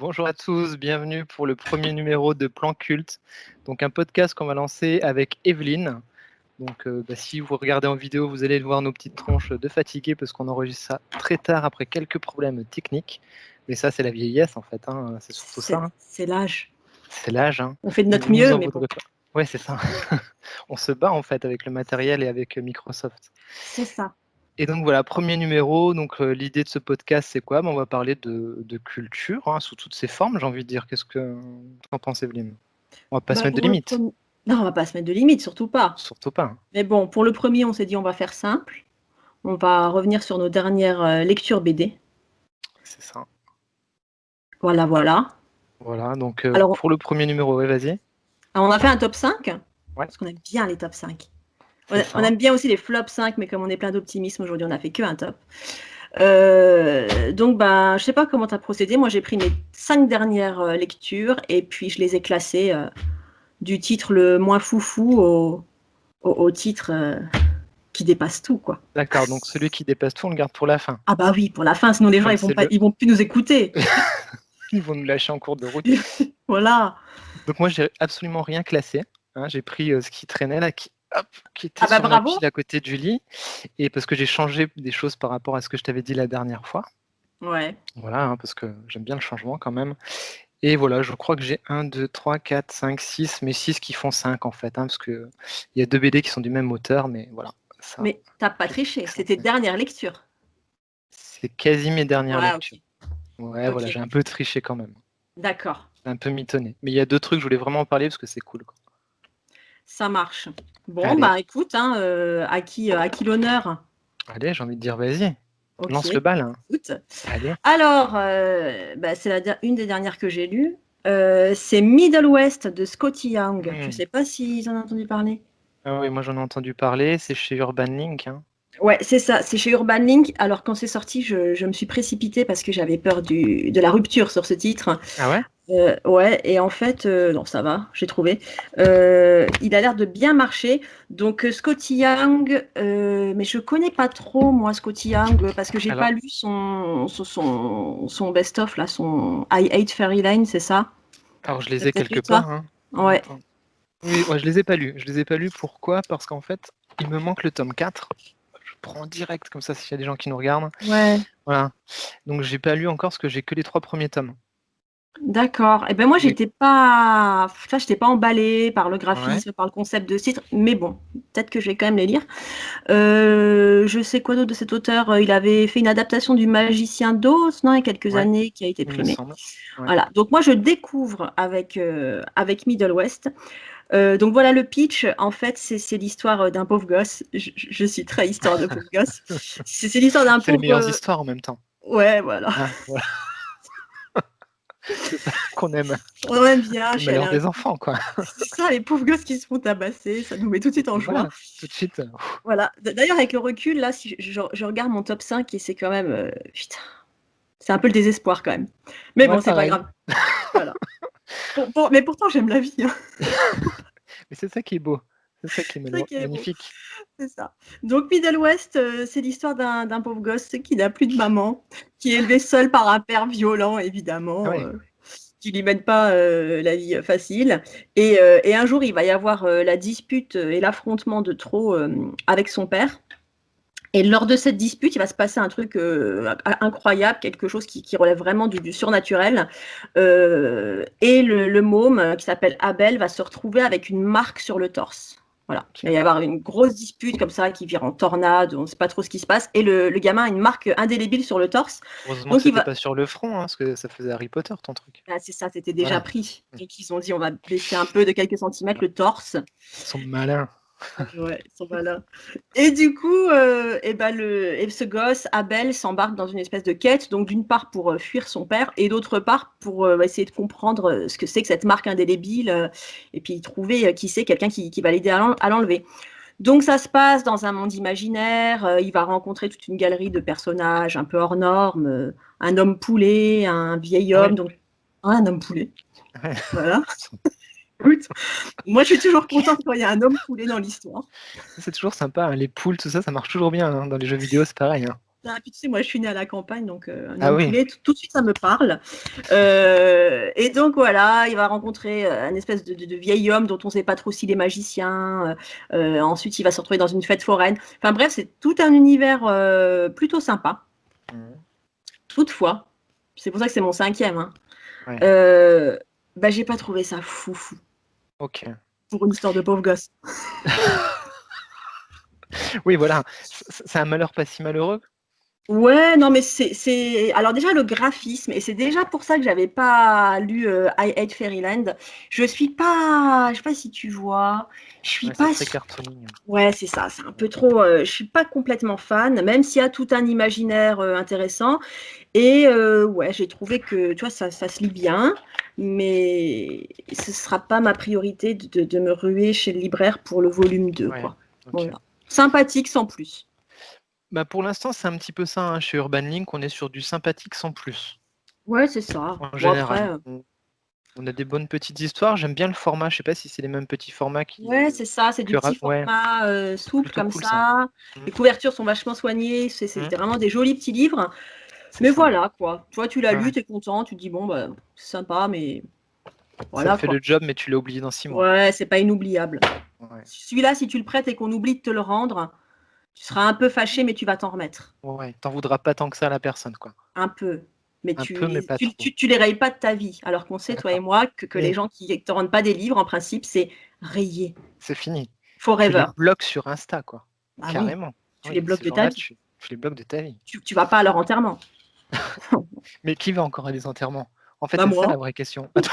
Bonjour à tous, bienvenue pour le premier numéro de Plan Culte, donc un podcast qu'on va lancer avec Evelyne. Donc si vous regardez en vidéo, vous allez voir nos petites tronches de fatigués parce qu'on enregistre ça très tard après quelques problèmes techniques. Mais ça, c'est la vieillesse en fait, hein, c'est surtout ça. Hein. C'est l'âge. C'est l'âge. Hein. On fait de Donc, notre vous nous mieux, en mais voudrez bon, pas. Ouais, c'est ça. On se bat en fait avec le matériel et avec Microsoft. c'est ça. Et donc voilà, premier numéro. Donc l'idée de ce podcast, c'est quoi? On va parler de culture hein, sous toutes ses formes, j'ai envie de dire. Qu'est-ce que tu en penses, Evelyne? On va pas se mettre de Pour le limites. premier... Non, on va pas se mettre de limite, surtout pas. Surtout pas. Hein. Mais bon, pour le premier, on s'est dit on va faire simple. On va revenir sur nos dernières lectures BD. C'est ça. Voilà, voilà. Voilà, donc Alors, pour le premier numéro, ouais, vas-y. on a fait un top 5, Ouais, parce qu'on aime bien les top 5. c'est On ça. aime bien aussi les flop 5, mais comme on est plein d'optimisme, aujourd'hui, on n'a fait qu'un top. Donc, je sais pas comment tu as procédé. Moi, j'ai pris mes 5 dernières lectures et puis je les ai classées du titre le moins foufou au titre qui dépasse tout, quoi. D'accord, donc celui qui dépasse tout, on le garde pour la fin. Ah bah oui, pour la fin, sinon les gens Comme c'est le... ils vont plus nous écouter. Ils vont nous lâcher en cours de route. Voilà. Donc moi, j'ai absolument rien classé. Hein, j'ai pris ce qui traînait là, qui était Ah bah sur ma bravo. pile à côté du lit. Et parce que j'ai changé des choses par rapport à ce que je t'avais dit la dernière fois. Ouais. Voilà, hein, parce que j'aime bien le changement quand même. Et voilà, je crois que j'ai 1, 2, 3, 4, 5, 6, mais 6 qui font 5 en fait, hein, parce qu'il y a 2 BD qui sont du même auteur, mais voilà. Ça, Mais t'as pas triché, c'était dernière lecture. c'est quasi mes dernières Ouais, lectures. ok. Ouais, voilà, Ok. j'ai un peu triché quand même. D'accord. Un peu mitonné. Mais il y a 2 trucs, je voulais vraiment en parler parce que c'est cool. Quoi. Ça marche. Bon, Allez, écoute, hein, à qui l'honneur? allez, j'ai envie de dire, vas-y, Ok. lance le bal. Hein. Écoute. Allez. Alors, c'est une des dernières que j'ai lues. C'est Middle West de Scotty Young. Je sais pas si vous en avez entendu parler. Ah oui, moi j'en ai entendu parler, c'est chez Urban Link. Hein. Ouais, c'est ça, c'est chez Urban Link. Alors quand c'est sorti, je me suis précipitée parce que j'avais peur de la rupture sur ce titre. Ah ouais? Ouais, et en fait, non, ça va, j'ai trouvé. Il a l'air de bien marcher. Donc Scotty Young, mais je connais pas trop moi Scotty Young parce que j'ai Alors, pas lu son best-of là, son I Hate Fairyland, c'est ça? alors je les T'as ai peut-être quelque lu toi? part. Hein. Ouais. Attends. Oui, ouais, je les ai pas lus. Je les ai pas lus, pourquoi? Parce qu'en fait, il me manque le tome 4. Je prends en direct, comme ça, s'il y a des gens qui nous regardent. Ouais. Voilà. Donc j'ai pas lu encore parce que j'ai que les 3 premiers tomes. D'accord. Et ben moi, Mais j'étais pas emballée par le ouais. graphisme, par le concept de titre, mais bon, peut-être que je vais quand même les lire. Je sais quoi d'autre de cet auteur? Il avait fait une adaptation du Magicien d'Oz, non, il y a quelques Ouais, années, qui a été il me primée. semble. Ouais. Voilà. Donc moi, je découvre avec Middle West. Donc voilà le pitch. En fait, c'est l'histoire d'un pauvre gosse. Je suis très histoire de pauvre gosse. C'est l'histoire d'un C'est les meilleures pauvre. histoires en même temps. Ouais, voilà. Hein, voilà. C'est ça qu'on aime. On aime bien. Le malheur des enfants, quoi. C'est ça, les pauvres gosses qui se font tabasser, ça nous met tout de suite en joie. Voilà, tout de suite. Voilà. D'ailleurs, avec le recul, là, si je regarde mon top 5 et c'est quand même, putain, c'est un peu le désespoir quand même. Mais Ouais, bon, c'est pas pareil. grave. Voilà. Mais pourtant, j'aime la vie. Hein. Mais c'est ça qui est beau. C'est ça qui est C'est ça qui est beau. magnifique. C'est ça. Donc, Middle West, c'est l'histoire d'un pauvre gosse qui n'a plus de maman, qui est élevé seul par un père violent, Ah évidemment. ouais. Qui lui mène pas la vie facile. Et un jour, il va y avoir la dispute et l'affrontement de trop avec son père. Et lors de cette dispute, il va se passer un truc incroyable, quelque chose qui relève vraiment du surnaturel. Et le môme, qui s'appelle Abel, va se retrouver avec une marque sur le torse. Voilà. Ok. Il va y avoir une grosse dispute comme ça qui vire en tornade, on ne sait pas trop ce qui se passe. Et le gamin a une marque indélébile sur le torse. Heureusement que Donc il c'était va, pas sur le front, hein, parce que ça faisait Harry Potter, ton truc. ah, c'est ça, c'était déjà Voilà. pris. Donc ils ont dit on va baisser un peu de quelques centimètres le torse. Ils sont malins. Ouais, ils sont malins. Et du coup, ce gosse, Abel, s'embarque dans une espèce de quête, donc d'une part pour fuir son père, et d'autre part pour essayer de comprendre ce que c'est que cette marque indélébile, et puis trouver qui c'est, quelqu'un qui va l'aider à l'enlever. Donc ça se passe dans un monde imaginaire, il va rencontrer toute une galerie de personnages un peu hors normes, un homme poulet, un vieil Ah homme, ouais. donc un homme poulet, Ouais. voilà. Écoute, moi je suis toujours contente quand il y a un homme poulet dans l'histoire. C'est toujours sympa, hein, les poules, tout ça, ça marche toujours bien. Hein. Dans les jeux vidéo, c'est pareil. Hein. Ah, puis tu sais, moi, je suis née à la campagne, donc un Ah homme oui. poulet, tout de suite, ça me parle. Et donc, voilà, il va rencontrer un espèce de vieil homme dont on ne sait pas trop s'il est magicien. Ensuite, il va se retrouver dans une fête foraine. Enfin bref, c'est tout un univers plutôt sympa. Mhm. Toutefois, c'est pour ça que c'est mon 5e. Hein. Ouais. Bah, j'ai pas trouvé ça fou Ok. pour une histoire de pauvre gosse. Oui, voilà. C'est un malheur pas si malheureux. Ouais, non, mais c'est... Alors déjà, le graphisme, et c'est déjà pour ça que j'avais pas lu I Hate Fairyland. Je suis pas... Je sais pas si tu vois. Je suis Ouais, c'est pas... très cartoony. Ouais, c'est ça, c'est un peu trop... je suis pas complètement fan, même s'il y a tout un imaginaire intéressant. Et ouais, j'ai trouvé que, tu vois, ça se lit bien, mais ce sera pas ma priorité de me ruer chez le libraire pour le volume 2, Ouais. quoi. Ok. Voilà. Sympathique sans plus. Bah pour l'instant, c'est un petit peu ça, hein. Chez Urban Link, on est sur du sympathique sans plus, Ouais, c'est ça. en Bon, général. après... On a des bonnes petites histoires. J'aime bien le format. Je sais pas si c'est les mêmes petits formats Ouais, c'est ça, c'est du petit Ouais, format souple plutôt comme cool ça. ça. Mm. Les couvertures sont vachement soignées, c'est Mm. vraiment des jolis petits livres. C'est Mais ça. voilà, quoi. Toi, tu l'as Ouais, lu, ouais. t'es content, tu te dis, bon, bah, c'est sympa, mais Ça voilà, fait quoi. le job, mais tu l'as oublié dans 6 mois. Ouais, c'est pas inoubliable. Ouais. Celui-là, si tu le prêtes et qu'on oublie de te le rendre, tu seras un peu fâché, mais tu vas t'en remettre. Ouais. T'en voudras pas tant que ça à la personne, quoi. Un peu. Mais Un peu, mais pas trop. tu les rayes pas de ta vie. Alors qu'on sait, toi et D'accord. moi, que les Oui, gens qui te rendent pas des livres, en principe, c'est rayé. c'est fini. Tu les Forever. bloques sur Insta, quoi. Ah oui, Carrément. tu les Oui, bloques ces de ta gens-là, vie. tu les bloques de ta vie. Tu vas pas à leur enterrement. Mais qui va encore à des enterrements? En fait, Bah c'est ça la moi. vraie question. Attends.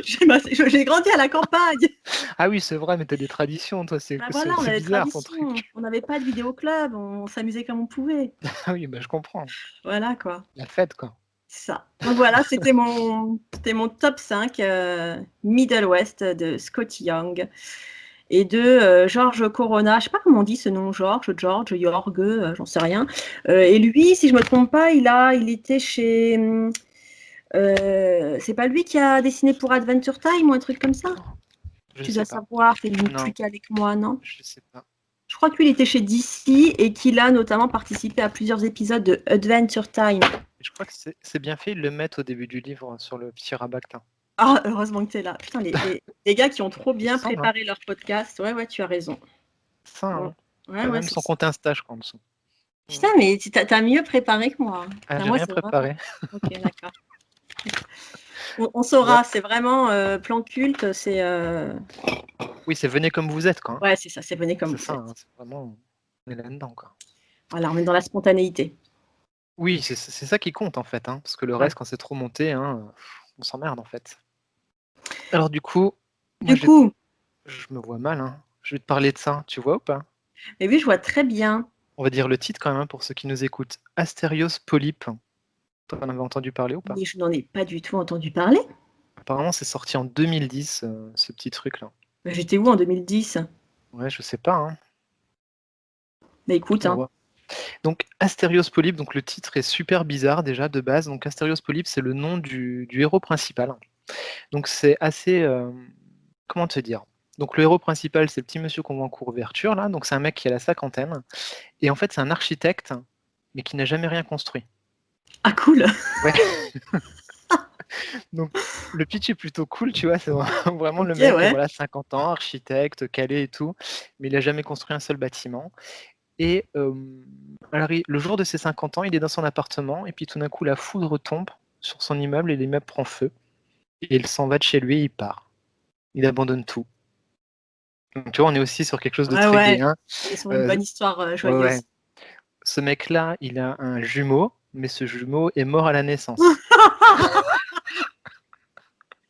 J'ai grandi à la campagne. Ah oui, c'est vrai, mais t'as des traditions, toi. C'est Bah voilà, c'est- on c'est avait des bizarre ton traditions. truc. On n'avait pas de vidéoclub, on s'amusait comme on pouvait. Ah oui, bah, je comprends. Voilà quoi, La fête, quoi. c'est ça. Donc voilà, c'était mon top 5 Middle West de Scotty Young et de George Corona. Je sais pas comment on dit ce nom, George, Jorge, j'en sais rien. Et lui, si je me trompe pas, il était chez. C'est pas lui qui a dessiné pour Adventure Time ou un truc comme ça? Je Tu sais dois pas. savoir, t'es limite plus Non, calé que moi, non? je sais pas. Je crois que lui, il était chez DC et qu'il a notamment participé à plusieurs épisodes de Adventure Time. Je crois que c'est bien fait, ils le mettent au début du livre sur le petit rabactin. Ah, heureusement que tu es là. Putain, les gars qui ont trop Il me bien semble, hein. préparé leur podcast. Ouais, ouais, tu as raison. Ça, Bon. hein. Ouais, Il y a ouais, même c'est son ça. compte Insta, je crois, en dessous. Mm. Putain, mais t'as mieux préparé que moi. Ah, Enfin, j'ai moi, rien c'est vraiment. préparé. Ok, d'accord. On Ouais. saura, c'est vraiment plan culte. C'est. Oui, c'est venez comme vous êtes, quoi, hein. Ouais, c'est ça, c'est venez comme C'est vous ça, êtes. hein, c'est vraiment. On est là-dedans, quoi. Voilà, on est dans la spontanéité. Oui, c'est ça qui compte, en fait, hein, parce que le Ouais. reste, quand c'est trop monté, hein, on s'emmerde, en fait. Alors, du coup, moi, Du coup, je me vois mal, hein. Je vais te parler de ça, tu vois ou pas? mais oui, je vois très bien. On va dire le titre quand même hein, pour ceux qui nous écoutent. Astérios polype. Toi, t'en avais entendu parler ou pas? Mais je n'en ai pas du tout entendu parler. Apparemment, c'est sorti en 2010, ce petit truc-là. Mais j'étais où en 2010? Ouais, je sais pas, hein. Mais écoute, On hein. voit. Donc, Astérios polype, donc le titre est super bizarre déjà de base. Donc, Astérios polype, c'est le nom du héros principal. Donc, c'est assez. Comment te dire? Donc, le héros principal, c'est le petit monsieur qu'on voit en couverture, là. Donc, c'est un mec qui a la cinquantaine. Et en fait, c'est un architecte, mais qui n'a jamais rien construit. Ah, cool. Ouais. Donc, le pitch est plutôt cool, tu vois. C'est vraiment Ok, le mec, ouais. voilà, 50 ans, architecte, calé et tout, mais il n'a jamais construit un seul bâtiment. Et alors, le jour de ses 50 ans, il est dans son appartement, et puis tout d'un coup, la foudre tombe sur son immeuble et l'immeuble prend feu. Et il s'en va de chez lui et il part. Il abandonne tout. Donc, tu vois, on est aussi sur quelque chose de Ouais, très gai, ouais. hein. On est sur une Euh, bonne histoire ouais, ouais. joyeuse. Ce mec-là, il a un jumeau, mais ce jumeau est mort à la naissance.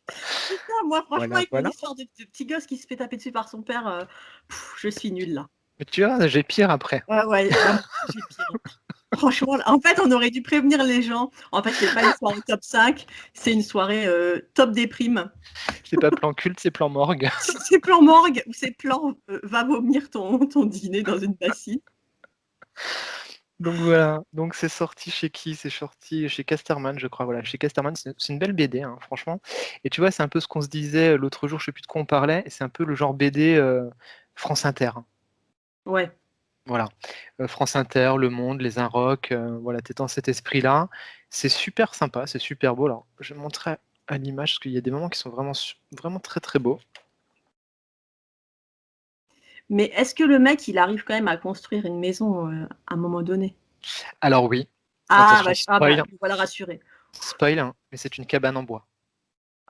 Putain, moi, franchement, Voilà, avec mon voilà. histoire de petit gosse qui se fait taper dessus par son père, je suis nulle là. Mais tu vois, j'ai pire après. Ouais, ouais, bah, moi aussi, j'ai pire. Franchement, en fait, on aurait dû prévenir les gens. En fait, c'est pas une soirée top 5, c'est une soirée top déprime. C'est pas plan culte, c'est plan morgue. C'est plan morgue ou c'est plan va vomir ton dîner dans une bassine. Donc voilà, donc c'est sorti chez qui? C'est sorti chez Casterman, je crois. Voilà, chez Casterman, c'est une belle BD, hein, franchement. Et tu vois, c'est un peu ce qu'on se disait l'autre jour, je sais plus de quoi on parlait, et c'est un peu le genre BD France Inter, hein. Ouais. Voilà. France Inter, Le Monde, Les Inrocks, voilà, tu es dans cet esprit-là. C'est super sympa, c'est super beau. Alors, je vais montrer à l'image parce qu'il y a des moments qui sont vraiment très, très beaux. Mais est-ce que le mec, il arrive quand même à construire une maison, à un moment donné? Alors oui, Ah attention, bah me voilà rassurée. spoil, hein, mais c'est une cabane en bois.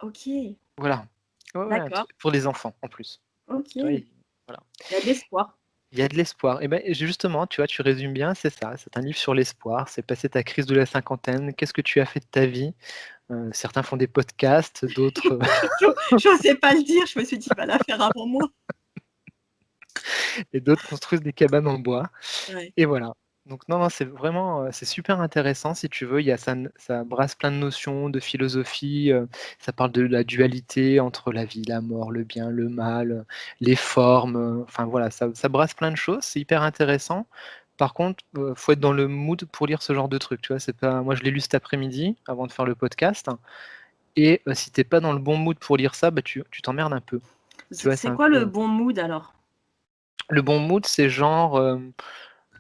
OK, Voilà. Ouais, ouais, un d'accord, truc pour les enfants, en plus. OK. Tu vois? Il Voilà. y a de l'espoir. Il y a de l'espoir et ben, justement, tu vois, tu résumes bien, c'est ça, c'est un livre sur l'espoir, c'est passer ta crise de la cinquantaine, qu'est-ce que tu as fait de ta vie? Certains font des podcasts, d'autres, J'osais pas le dire, je me suis dit: «Il va la faire avant moi». et d'autres construisent des cabanes en bois Ouais. et voilà. Donc non, non, c'est vraiment, c'est super intéressant si tu veux. Il y a ça brasse plein de notions de philosophie, ça parle de la dualité entre la vie, la mort, le bien, le mal, les formes, enfin voilà, ça brasse plein de choses, c'est hyper intéressant. Par contre, faut être dans le mood pour lire ce genre de truc, tu vois? C'est pas moi je l'ai lu cet après-midi avant de faire le podcast et si tu es pas dans le bon mood pour lire ça, bah, tu t'emmerdes un peu. Tu vois? C'est C'est un quoi le peu, bon mood alors? le bon mood, c'est genre,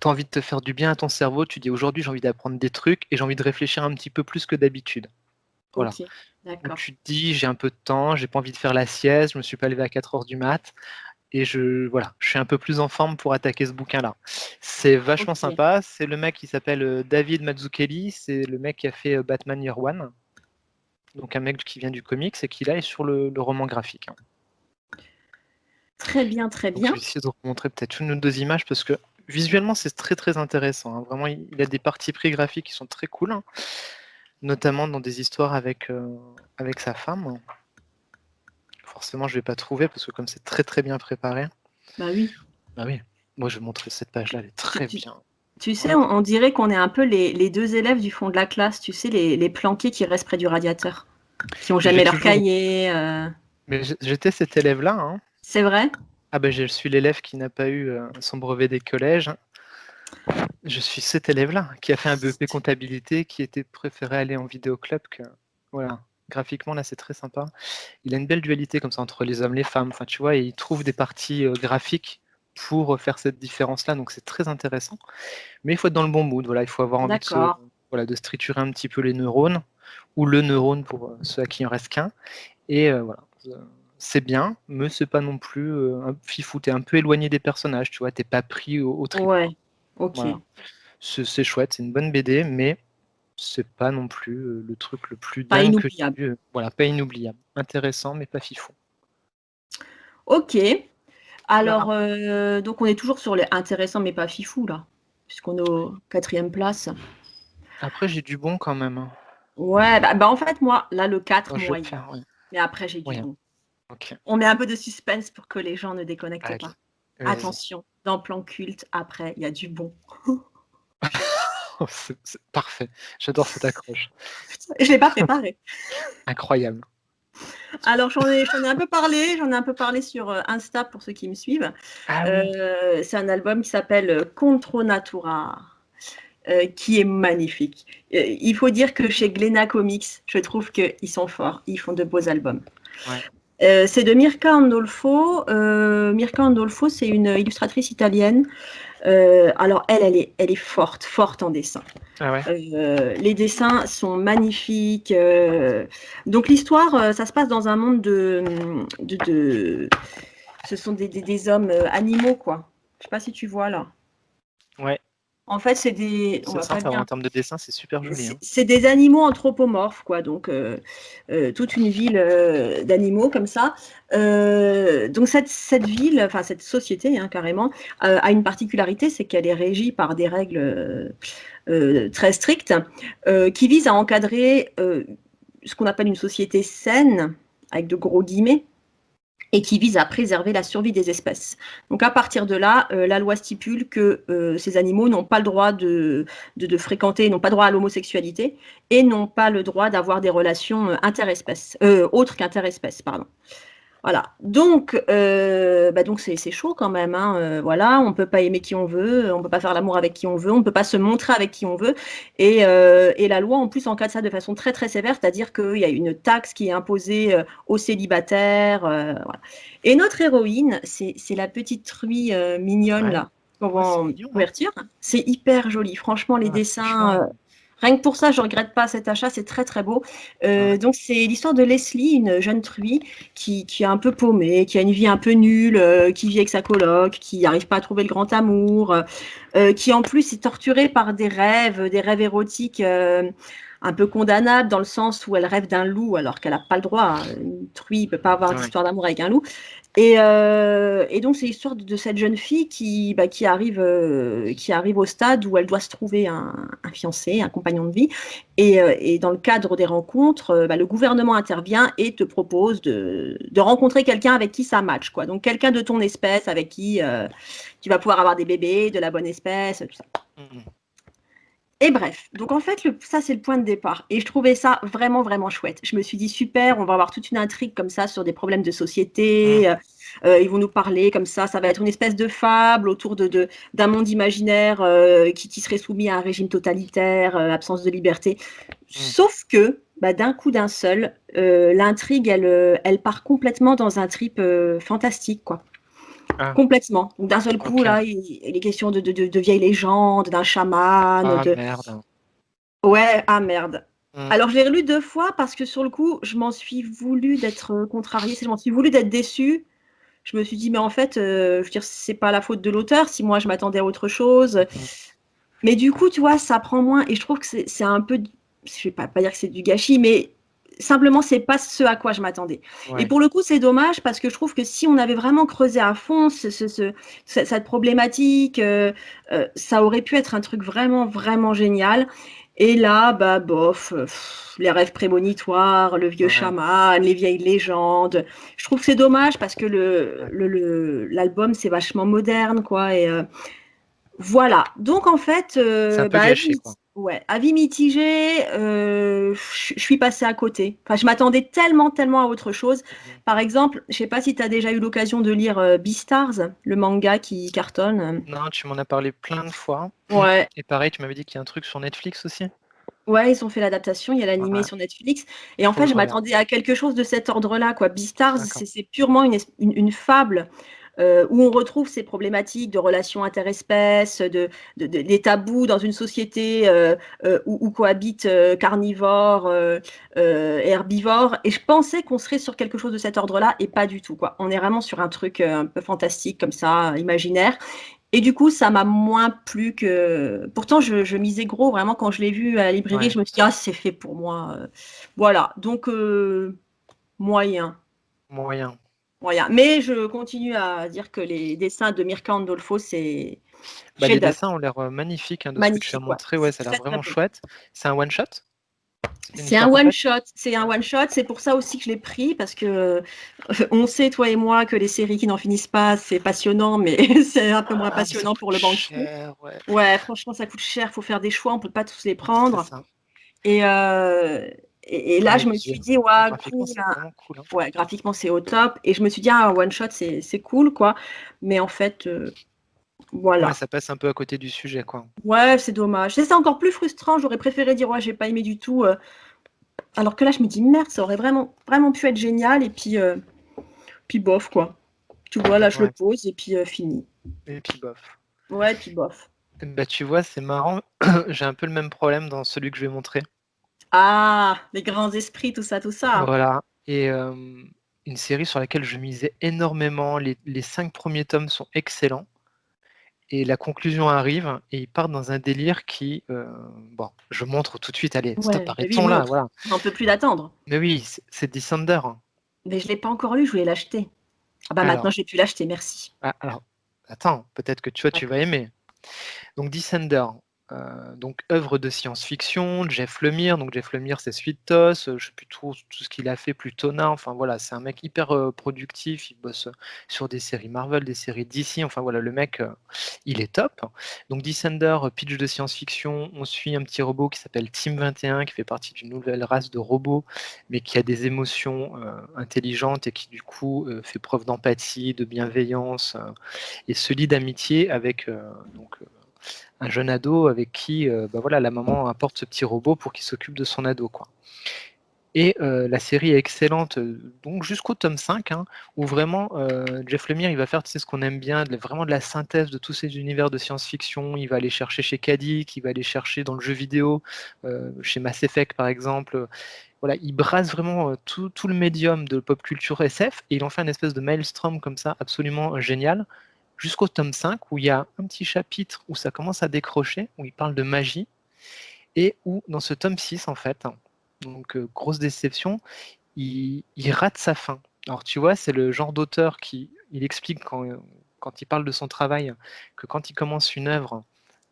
tu as envie de te faire du bien à ton cerveau, tu dis: «Aujourd'hui, j'ai envie d'apprendre des trucs et j'ai envie de réfléchir un petit peu plus que d'habitude». Voilà. OK, Ou d'accord. tu te dis: «J'ai un peu de temps, j'ai pas envie de faire la sieste, je me suis pas levé à 4 heures du mat et je suis un peu plus en forme pour attaquer ce bouquin-là». C'est vachement OK. sympa. C'est le mec qui s'appelle, David Mazzucchelli, c'est le mec qui a fait, Batman Year One, donc un mec qui vient du comics et qui là est sur le roman graphique, hein. Très bien, très Donc je bien. vais essayer de vous montrer peut-être une ou 2 images parce que visuellement c'est très, très intéressant, hein. Vraiment il a des parties pris graphiques qui sont très cool, hein, notamment dans des histoires avec sa femme. Forcément je vais pas trouver parce que comme c'est très, très bien préparé. Bah oui. Bah oui, moi je vais montrer cette page-là, elle est Tu très tu bien. tu sais, Hop, on dirait qu'on est un peu les 2 élèves du fond de la classe, tu sais, les planqués qui restent près du radiateur, qui ont mais j'ai jamais leur toujours cahier, j'étais cet élève-là, hein. c'est vrai? Ah ben je suis l'élève qui n'a pas eu, son brevet des collèges. Je suis cet élève-là qui a fait un BEP comptabilité, qui était préféré aller en vidéo club que voilà. Graphiquement là, c'est très sympa. Il a une belle dualité comme ça entre les hommes, les femmes, enfin tu vois? Et il trouve des parties, graphiques pour, faire cette différence-là, donc c'est très intéressant. Mais il faut être dans le bon mood, voilà, il faut avoir envie D'accord. de se triturer un petit peu les neurones ou le neurone pour, ceux à qui il en reste qu'un et voilà, c'est bien, mais c'est pas non plus, un fifou. Tu es un peu éloigné des personnages, tu vois? Tu es pas pris aux tripes, Ouais, quoi. Voilà. OK. C'est chouette, c'est une bonne BD, mais c'est pas non plus, le truc le plus Pas dingue que j'ai inoubliable. vu, voilà, pas inoubliable. Intéressant, mais pas fifou. OK. Voilà. Alors, donc on est toujours sur les intéressants mais pas fifou là, puisqu'on est au 4e place. Après, j'ai du bon quand même, hein. Ouais, bah, en fait, moi, là, le 4 Moi, je vais moyen, faire, ouais, mais après j'ai du moyen. bon. OK. On met un peu de suspense pour que les gens ne déconnectent Allez, pas. vas-y. Attention, dans Plan Culte, après, il y a du bon. C'est parfait. J'adore cette accroche. Je l'ai pas préparé. Incroyable. Alors j'en ai un peu parlé sur, Insta pour ceux qui me suivent. Ah oui! C'est un album qui s'appelle, Contro Natura, qui est magnifique. Il faut dire que chez Glénat Comics, je trouve qu'ils sont forts, ils font de beaux albums. Ouais. C'est de Mirka Andolfo. Mirka Andolfo, c'est une illustratrice italienne. Alors elle est forte, forte en dessin. Ah ouais? Les dessins sont magnifiques. Donc l'histoire, ça se passe dans un monde ce sont des hommes animaux, quoi. Je sais pas si tu vois là. Ouais. En fait, c'est des, on C'est va pas sympa, ouais, en dire, termes de dessin, c'est super joli, hein. c'est des animaux anthropomorphes, quoi. Donc toute une ville d'animaux comme ça. Donc cette ville, enfin cette société, hein, carrément, a une particularité, c'est qu'elle est régie par des règles très strictes qui visent à encadrer ce qu'on appelle une société saine, avec de gros guillemets, et qui vise à préserver la survie des espèces. Donc à partir de là, la loi stipule que ces animaux n'ont pas le droit de fréquenter, n'ont pas droit à l'homosexualité et n'ont pas le droit d'avoir des relations interespèces, autres qu'interespèces, pardon. Voilà. Donc c'est chaud quand même, hein, voilà, on peut pas aimer qui on veut, on peut pas faire l'amour avec qui on veut, on peut pas se montrer avec qui on veut et la loi en plus encadre ça de façon très, très sévère, c'est-à-dire qu'il y a une taxe qui est imposée, aux célibataires, voilà et notre héroïne, c'est la petite truie, mignonne Ouais. là. Ouais, c'est en mignon, hein. couverture. C'est hyper joli. Franchement, les Ah, dessins, franchement. rien que pour ça, je ne regrette pas cet achat. C'est très, très beau. Ouais. Donc, c'est l'histoire de Leslie, une jeune truie qui est un peu paumée, qui a une vie un peu nulle, qui vit avec sa coloc, qui n'arrive pas à trouver le grand amour, qui en plus est torturée par des rêves érotiques un peu condamnables dans le sens où elle rêve d'un loup alors qu'elle n'a pas le droit. Une truie ne peut pas avoir Ouais. d'histoire d'amour avec un loup. Et donc, c'est l'histoire de cette jeune fille qui arrive au stade où elle doit se trouver un fiancé, un compagnon de vie. Et dans le cadre des rencontres, le gouvernement intervient et te propose de rencontrer quelqu'un avec qui ça match, quoi. Donc, quelqu'un de ton espèce avec qui tu vas pouvoir avoir des bébés, de la bonne espèce, tout ça. Mhm. Et bref, donc en fait, ça c'est le point de départ. Et je trouvais ça vraiment, vraiment chouette. Je me suis dit, super, on va avoir toute une intrigue comme ça sur des problèmes de société. Ils vont nous parler comme ça va être une espèce de fable autour d'un monde imaginaire qui serait soumis à un régime totalitaire, absence de liberté. Mhm. Sauf que, d'un coup d'un seul, l'intrigue, elle part complètement dans un trip fantastique, quoi. Ah, Complètement. Donc, d'un seul coup, ok. là, il est question de vieilles légendes, d'un chaman, Ah, de, merde. ouais, ah merde. Mhm. Alors, je l'ai relu 2 fois parce que sur le coup, je m'en suis voulu d'être contrariée, je m'en suis voulu d'être déçue. Je me suis dit, mais en fait, je veux dire, c'est pas la faute de l'auteur, si moi je m'attendais à autre chose. Mhm. Mais du coup, tu vois, ça prend moins et je trouve que c'est un peu, je vais pas dire que c'est du gâchis, mais simplement, c'est pas ce à quoi je m'attendais. Et Ouais. pour le coup, c'est dommage parce que je trouve que si on avait vraiment creusé à fond cette problématique, ça aurait pu être un truc vraiment, vraiment génial. Et là, bof, les rêves prémonitoires, le vieux Ouais. chaman, les vieilles légendes. Je trouve que c'est dommage parce que Ouais. l'album, c'est vachement moderne, quoi. Et voilà. Donc, en fait, C'est un peu gâché, quoi. avis mitigé, je suis passée à côté. Enfin, je m'attendais tellement, tellement à autre chose. Mhm. Par exemple, je sais pas si tu as déjà eu l'occasion de lire Beastars, le manga qui cartonne. Non, tu m'en as parlé plein de fois. Ouais, Et pareil, tu m'avais dit qu'il y a un truc sur Netflix aussi. ouais, ils ont fait l'adaptation, il y a l'animé Ouais. sur Netflix. Et en Faut fait, que je je regarde. m'attendais à quelque chose de cet ordre-là, quoi. Beastars, D'accord. c'est purement une fable où on retrouve ces problématiques de relations interespèces, des tabous dans une société où cohabitent carnivores et herbivores. Et je pensais qu'on serait sur quelque chose de cet ordre-là, et pas du tout, quoi. On est vraiment sur un truc un peu fantastique, comme ça, imaginaire. Et du coup, ça m'a moins plu que. Pourtant, je misais gros, vraiment, quand je l'ai vu à la librairie, Ouais. je me suis dit, ah, c'est fait pour moi. Voilà, donc moyen, Moyen. moyen. Mais je continue à dire que les dessins de Mirka Andolfo, c'est Bah, les chef-d'œuvre, dessins ont l'air magnifiques, hein, de ce que tu as magnifique, ouais. montré. Ouais, C'est ça a l'air très, très vraiment beau. chouette. C'est un one-shot? C'est une C'est un histoire one complète? shot, c'est un Ouais. one shot. C'est pour ça aussi que je l'ai pris parce que on sait toi et moi que les séries qui n'en finissent pas, c'est passionnant, mais c'est un peu moins Ah, mais ça passionnant coûte pour le banquier. cher, ouais. Ouais, franchement, ça coûte cher. Faut faire des choix. On peut pas tous les C'est prendre. ça. Et, euh, et Ah, là, mais je me suis visuellement, dit, ouais, graphiquement, cool, c'est hein. vraiment cool, hein. Ouais, graphiquement, c'est au top. Et je me suis dit, ah, un one shot, c'est cool, quoi. Mais en fait, Ouais, voilà. ça passe un peu à côté du sujet, quoi. Ouais, c'est dommage. C'est encore plus frustrant. J'aurais préféré dire, ouais, j'ai pas aimé du tout. Alors que là, je me dis, merde, ça aurait vraiment, vraiment pu être génial. Et puis bof, quoi. Tu vois, là, je le Ouais. pose et puis fini. Et puis bof. Ouais, puis bof. Bah, tu vois, c'est marrant. J'ai un peu le même problème dans celui que je vais montrer. Ah, les grands esprits, tout ça, tout ça. Voilà. Et une série sur laquelle je misais énormément. Les 5 premiers tomes sont excellents. Et la conclusion arrive et ils partent dans un délire qui, bon, je montre tout de suite, allez, stop, Ouais, mais oui, arrêtons là, montre. voilà. J'en peux plus d'attendre. Mais oui, c'est Descender. Mais je l'ai pas encore lu, je voulais l'acheter. Ah bah maintenant, Alors, je vais plus l'acheter, merci. alors, attends, peut-être que tu vois, tu vas aimer. Donc Descender, donc œuvre de science-fiction, Jeff Lemire. Donc Jeff Lemire, c'est Sweet Toss, je sais plus trop tout ce qu'il a fait, Plutona. Enfin voilà, c'est un mec hyper productif. Il bosse sur des séries Marvel, des séries DC. Enfin voilà, le mec, il est top. Donc Descender, pitch de science-fiction. On suit un petit robot qui s'appelle Team 21, qui fait partie d'une nouvelle race de robots, mais qui a des émotions intelligentes et qui du coup fait preuve d'empathie, de bienveillance et se lie d'amitié avec un jeune ado avec qui bah voilà, la maman apporte ce petit robot pour qu'il s'occupe de son ado, quoi. Et la série est excellente, donc jusqu'au tome 5, hein, où vraiment Jeff Lemire, il va faire ce qu'on aime bien, vraiment de la synthèse de tous ces univers de science-fiction. Il va aller chercher chez Kadik, il va aller chercher dans le jeu vidéo, chez Mass Effect par exemple. Voilà, il brasse vraiment tout le médium de pop culture SF, et il en fait une espèce de maelstrom comme ça, absolument génial, jusqu'au tome 5, où il y a un petit chapitre où ça commence à décrocher, où il parle de magie, et où dans ce tome 6, en fait, donc grosse déception, il rate sa fin. Alors tu vois, c'est le genre d'auteur qui il explique quand il parle de son travail que quand il commence une œuvre,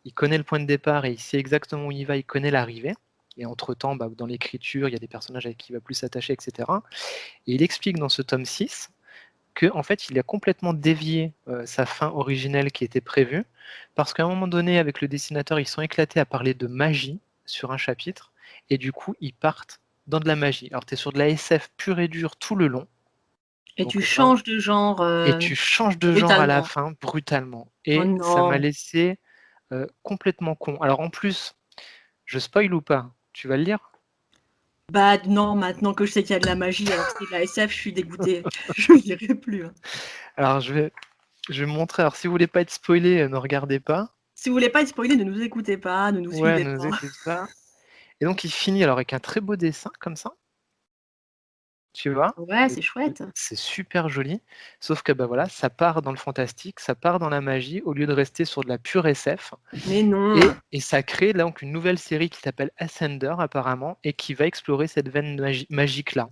il connaît le point de départ et il sait exactement où il va, il connaît l'arrivée. Et entre-temps, dans l'écriture, il y a des personnages avec qui il va plus s'attacher, etc. Et il explique dans ce tome 6 que en fait, il a complètement dévié sa fin originelle qui était prévue, parce qu'à un moment donné, avec le dessinateur, ils sont éclatés à parler de magie sur un chapitre, et du coup, ils partent dans de la magie. Alors, tu es sur de la SF pure et dure tout le long, Et donc tu vraiment, changes de genre et tu changes de genre à la brutalement. fin, brutalement. Oh Et ça m'a non. laissé complètement con. Alors, en plus, je spoil ou pas? Tu vas le lire? Bah non, maintenant que je sais qu'il y a de la magie, alors que c'est de la SF, je suis dégoûtée. Je ne dirai plus, hein. Alors, je vais vous montrer. Alors, si vous voulez pas être spoilé, ne regardez pas. Si vous voulez pas être spoilé, ne nous écoutez pas, ne nous Ouais, suivez ne vous pas. inquiétez pas. Et donc, il finit alors avec un très beau dessin comme ça, tu vois? Ouais, c'est chouette. C'est super joli, sauf que, voilà, ça part dans le fantastique, ça part dans la magie au lieu de rester sur de la pure SF, Mais non. et ça crée donc une nouvelle série qui s'appelle Ascender apparemment, et qui va explorer cette veine magique-là.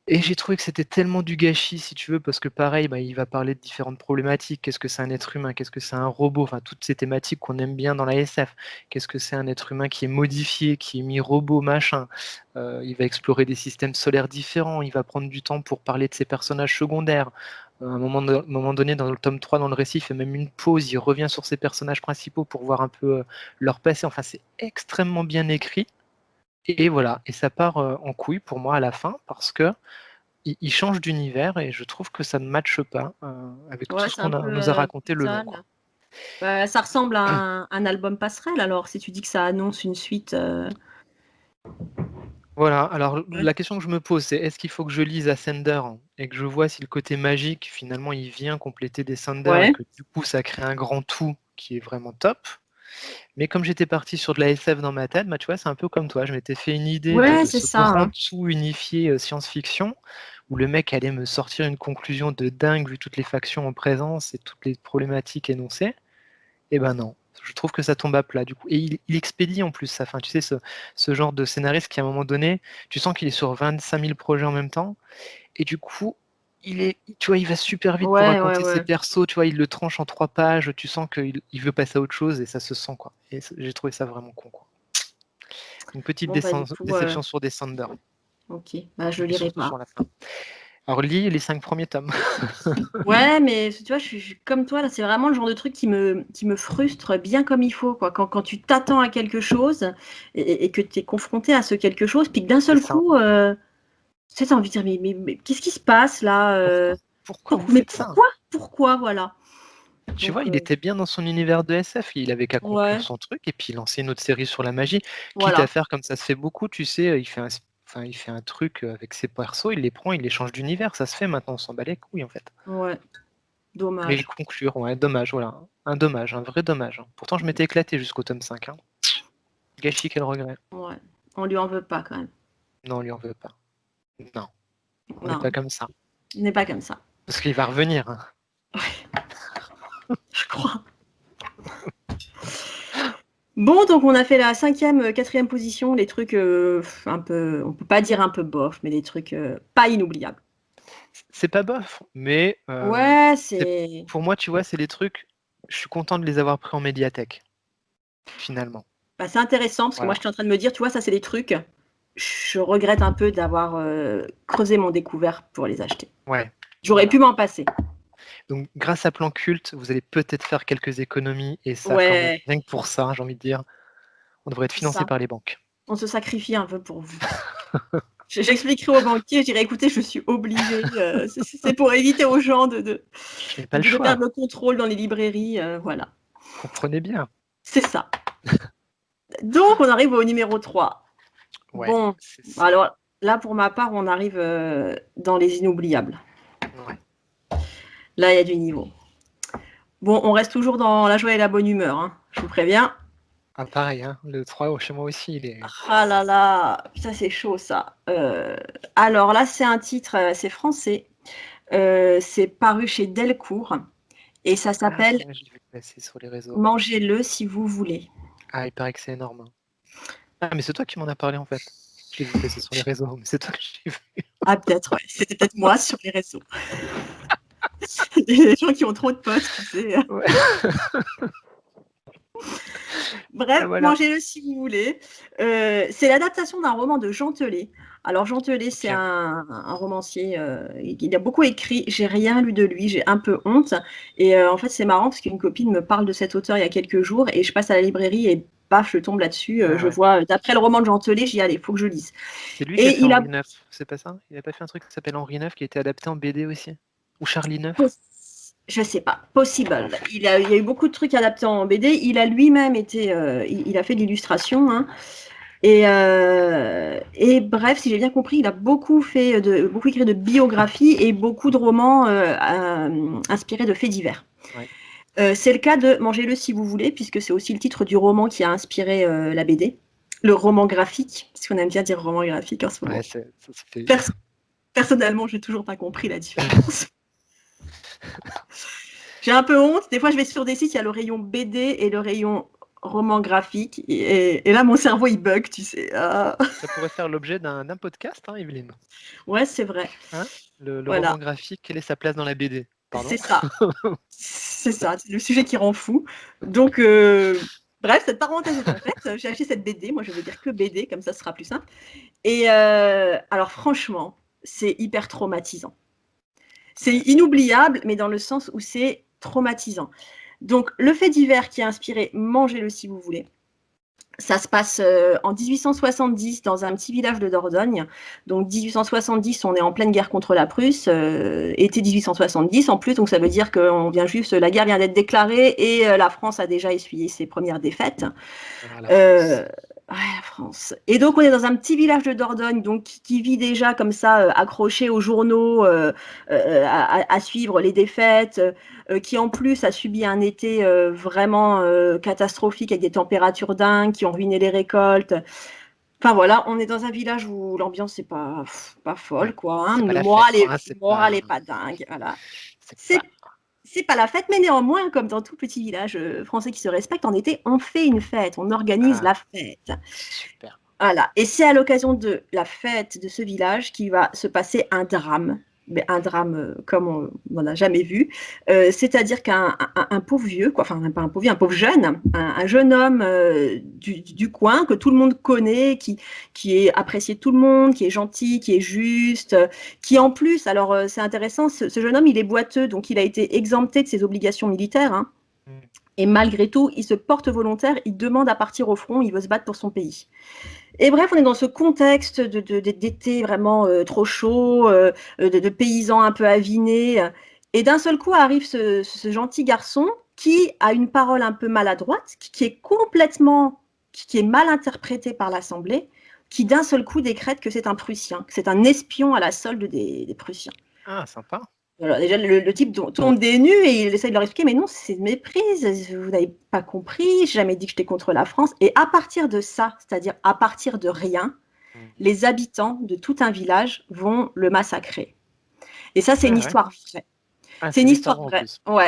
Et j'ai trouvé que c'était tellement du gâchis, si tu veux, parce que pareil, il va parler de différentes problématiques. Qu'est-ce que c'est un être humain? Qu'est-ce que c'est un robot? Enfin, toutes ces thématiques qu'on aime bien dans la SF. Qu'est-ce que c'est un être humain qui est modifié, qui est mis robot, machin? Il va explorer des systèmes solaires différents. Il va prendre du temps pour parler de ses personnages secondaires. À un moment donné, dans le tome 3, dans le récit, il fait même une pause. Il revient sur ses personnages principaux pour voir un peu leur passé. Enfin, c'est extrêmement bien écrit. Et voilà, et ça part en couille pour moi à la fin, parce que il change d'univers, et je trouve que ça ne matche pas avec tout Ouais, ce c'est un qu'on peu nous a raconté le long, quoi. brutal. Bah, ça ressemble à un album passerelle, alors, si tu dis que ça annonce une suite. Voilà, alors Ouais. la question que je me pose, c'est est-ce qu'il faut que je lise Ascender et que je vois si le côté magique, finalement, il vient compléter Descender, et Ouais. que du coup, ça crée un grand tout qui est vraiment top. Mais comme j'étais parti sur de la SF dans ma tête, tu vois, c'est un peu comme toi. Je m'étais fait une idée de, Ouais, de c'est ce ça, grand hein. tout unifié science-fiction, où le mec allait me sortir une conclusion de dingue vu toutes les factions en présence et toutes les problématiques énoncées. Eh ben non, je trouve que ça tombe à plat du coup. Et il expédie en plus sa fin. Tu sais, ce genre de scénariste qui, à un moment donné, tu sens qu'il est sur 25 000 projets en même temps. Et du coup, tu vois, il va super vite pour Ouais, ouais, raconter ses ouais. persos. Tu vois, il le tranche en 3 pages. Tu sens qu'il veut passer à autre chose, et ça se sent, quoi. Et j'ai trouvé ça vraiment con, quoi. Une petite Bon, bah, du coup, déception sur Descender. ok. Bah, je Et lirai surtout pas. sur la fin. Alors, lis les 5 premiers tomes. Ouais, mais tu vois, je suis comme toi, là, c'est vraiment le genre de truc qui me frustre bien comme il faut, quoi. Quand tu t'attends à quelque chose et que tu es confronté à ce quelque chose, puis que d'un C'est seul ça. coup, tu sais, t'as envie de dire, mais qu'est-ce qui se passe là Pourquoi vous mais faites ça? pourquoi, voilà. Tu vois, Donc, il était bien dans son univers de SF, il avait qu'à conclure ouais, son truc et puis lancer une autre série sur la magie, quitte à voilà. faire comme ça se fait beaucoup, tu sais, il fait un truc avec ses persos, il les prend, il les change d'univers, ça se fait maintenant, on s'en bat les couilles en fait. Ouais, Mais dommage. conclure, ouais, dommage, voilà. Un dommage, un vrai dommage. Pourtant, je m'étais éclaté jusqu'au tome 5, hein. Gâchis, quel regret. Ouais. On lui en veut pas quand même. Non, on lui en veut pas. Non, on n'est Non, pas comme ça. il n'est pas comme ça. Parce qu'il va revenir, hein. Je crois. Bon, donc on a fait la 5e, 4e position, les trucs un peu, on peut pas dire un peu bof, mais des trucs pas inoubliables. C'est pas bof, mais Ouais, c'est pour moi, tu vois, c'est des trucs, je suis content de les avoir pris en médiathèque, finalement. bah, c'est intéressant parce que moi Voilà. je suis en train de me dire, tu vois, ça c'est des trucs, je regrette un peu d'avoir creusé mon découvert pour les acheter. Ouais, J'aurais pu voilà. m'en passer. Donc, grâce à Plan Culte, vous allez peut-être faire quelques économies, et ça, quand même, Ouais, rien que pour ça, j'ai envie de dire, on devrait être c'est financé ça. par les banques. On se sacrifie un peu pour vous. J'expliquerai au banquier, je dirais, écoutez, je suis obligée, c'est pour éviter aux gens Je n'ai pas le de perdre choix, le contrôle dans les librairies, voilà. comprenez bien. C'est ça. Donc on arrive au numéro 3. Ouais, Bon, c'est ça. alors là, pour ma part, on arrive dans les inoubliables. Ouais. Là, il y a du niveau. Bon, on reste toujours dans la joie et la bonne humeur, hein, je vous préviens. Ah, pareil, hein, le 3 chez moi aussi, il est. Ah là là, putain, c'est chaud ça. Alors là, c'est un titre, c'est français. C'est paru chez Delcourt et ça Ah, s'appelle ouais, je l'ai vu passer sur les réseaux. Mangez-le si vous voulez. Ah, il paraît que c'est énorme, hein. Ah, mais c'est toi qui m'en as parlé en fait. Je l'ai vu passer sur les réseaux, mais c'est toi que j'ai vu. Ah, peut-être, ouais. C'était peut-être moi sur les réseaux. Les gens qui ont trop de potes, tu sais. Ouais. Bref, Ah, voilà. mangez-le si vous voulez. C'est l'adaptation d'un roman de Jean Telet. Alors Jean Telet, c'est Ok. un romancier. Il a beaucoup écrit. J'ai rien lu de lui. J'ai un peu honte. Et en fait, c'est marrant parce qu'une copine me parle de cet auteur il y a quelques jours et je passe à la librairie et paf, je tombe là-dessus. Ah, Je ouais. vois, d'après le roman de Jean Telet, j'y allais. Il faut que je lise. C'est lui qui a Et fait il a Henri IX, c'est pas ça? Il a pas fait un truc qui s'appelle Henri IX qui a été adapté en BD aussi? Ou Charlie IX? je sais pas, possible. Bon. Il y a eu beaucoup de trucs adaptés en BD. Il a lui-même été, il a fait de l'illustration, hein. Et bref, si j'ai bien compris, il a beaucoup écrit de biographies et beaucoup de romans inspirés de faits divers. Ouais. C'est le cas de Mangez-le si vous voulez, puisque c'est aussi le titre du roman qui a inspiré la BD. Le roman graphique, puisqu'on aime bien dire roman graphique en ce Ouais, moment. ça fait. Personnellement, j'ai toujours pas compris la différence. J'ai un peu honte. Des fois, je vais sur des sites, il y a le rayon BD et le rayon roman graphique. Et là, mon cerveau, il bug, tu sais. Ah. Ça pourrait faire l'objet d'un podcast, hein, Evelyne. Ouais, c'est vrai. Hein? Le roman Voilà, graphique, quelle est sa place dans la BD? c'est Pardon? ça. C'est ça, c'est le sujet qui rend fou. Donc, bref, cette parenthèse étant faite, j'ai acheté cette BD. Moi, je veux dire que BD, comme ça, ce sera plus simple. Et alors, franchement, c'est hyper traumatisant. C'est Ouais. inoubliable, mais dans le sens où c'est traumatisant. Donc, le fait divers qui a inspiré Mangez-le si vous voulez. Ça se passe en 1870 dans un petit village de Dordogne. Donc 1870, on est en pleine guerre contre la Prusse, été 1870 en plus, donc ça veut dire que la guerre vient d'être déclarée et la France a déjà essuyé ses premières défaites. Ah, la France. Ouais, la France. Et donc on est dans un petit village de Dordogne, donc qui vit déjà comme ça, accroché aux journaux, à suivre les défaites, qui en plus a subi un été vraiment catastrophique avec des températures dingues qui ont ruiné les récoltes. Enfin voilà, on est dans un village où l'ambiance n'est pas Ouais. folle, quoi, hein. C'est pas Le la fête, moral quoi, est, hein, le moral est pas dingue. Voilà. c'est C'est pas. c'est pas la fête, mais néanmoins, comme dans tout petit village français qui se respecte, en été, on fait une fête, on organise Ah, la fête. super. Voilà. Et c'est à l'occasion de la fête de ce village qu'il va se passer un drame. Mais un drame comme on n'en a jamais vu. C'est-à-dire qu'un pauvre vieux, quoi, enfin pas un pauvre vieux, un pauvre jeune, un jeune homme du coin que tout le monde connaît, qui est apprécié de tout le monde, qui est gentil, qui est juste, qui en plus, alors c'est intéressant, ce jeune homme, il est boiteux, donc il a été exempté de ses obligations militaires, hein. Mm. Et malgré tout, il se porte volontaire, il demande à partir au front, il veut se battre pour son pays. Et bref, on est dans ce contexte d'été vraiment trop chaud, de paysans un peu avinés. Et d'un seul coup arrive ce gentil garçon qui a une parole un peu maladroite, qui est complètement, qui est mal interprétée par l'Assemblée, qui d'un seul coup décrète que c'est un Prussien, que c'est un espion à la solde des Prussiens. Ah, sympa. Alors déjà, le type tombe des nues et il essaie de leur expliquer, mais non, c'est une méprise, vous n'avez pas compris, j'ai jamais dit que j'étais contre la France. Et à partir de ça, c'est-à-dire à partir de rien, Mm. les habitants de tout un village vont le massacrer. Et ça, c'est une Ah, ouais. histoire vraie. Ah, C'est c'est une une histoire histoire en vraie.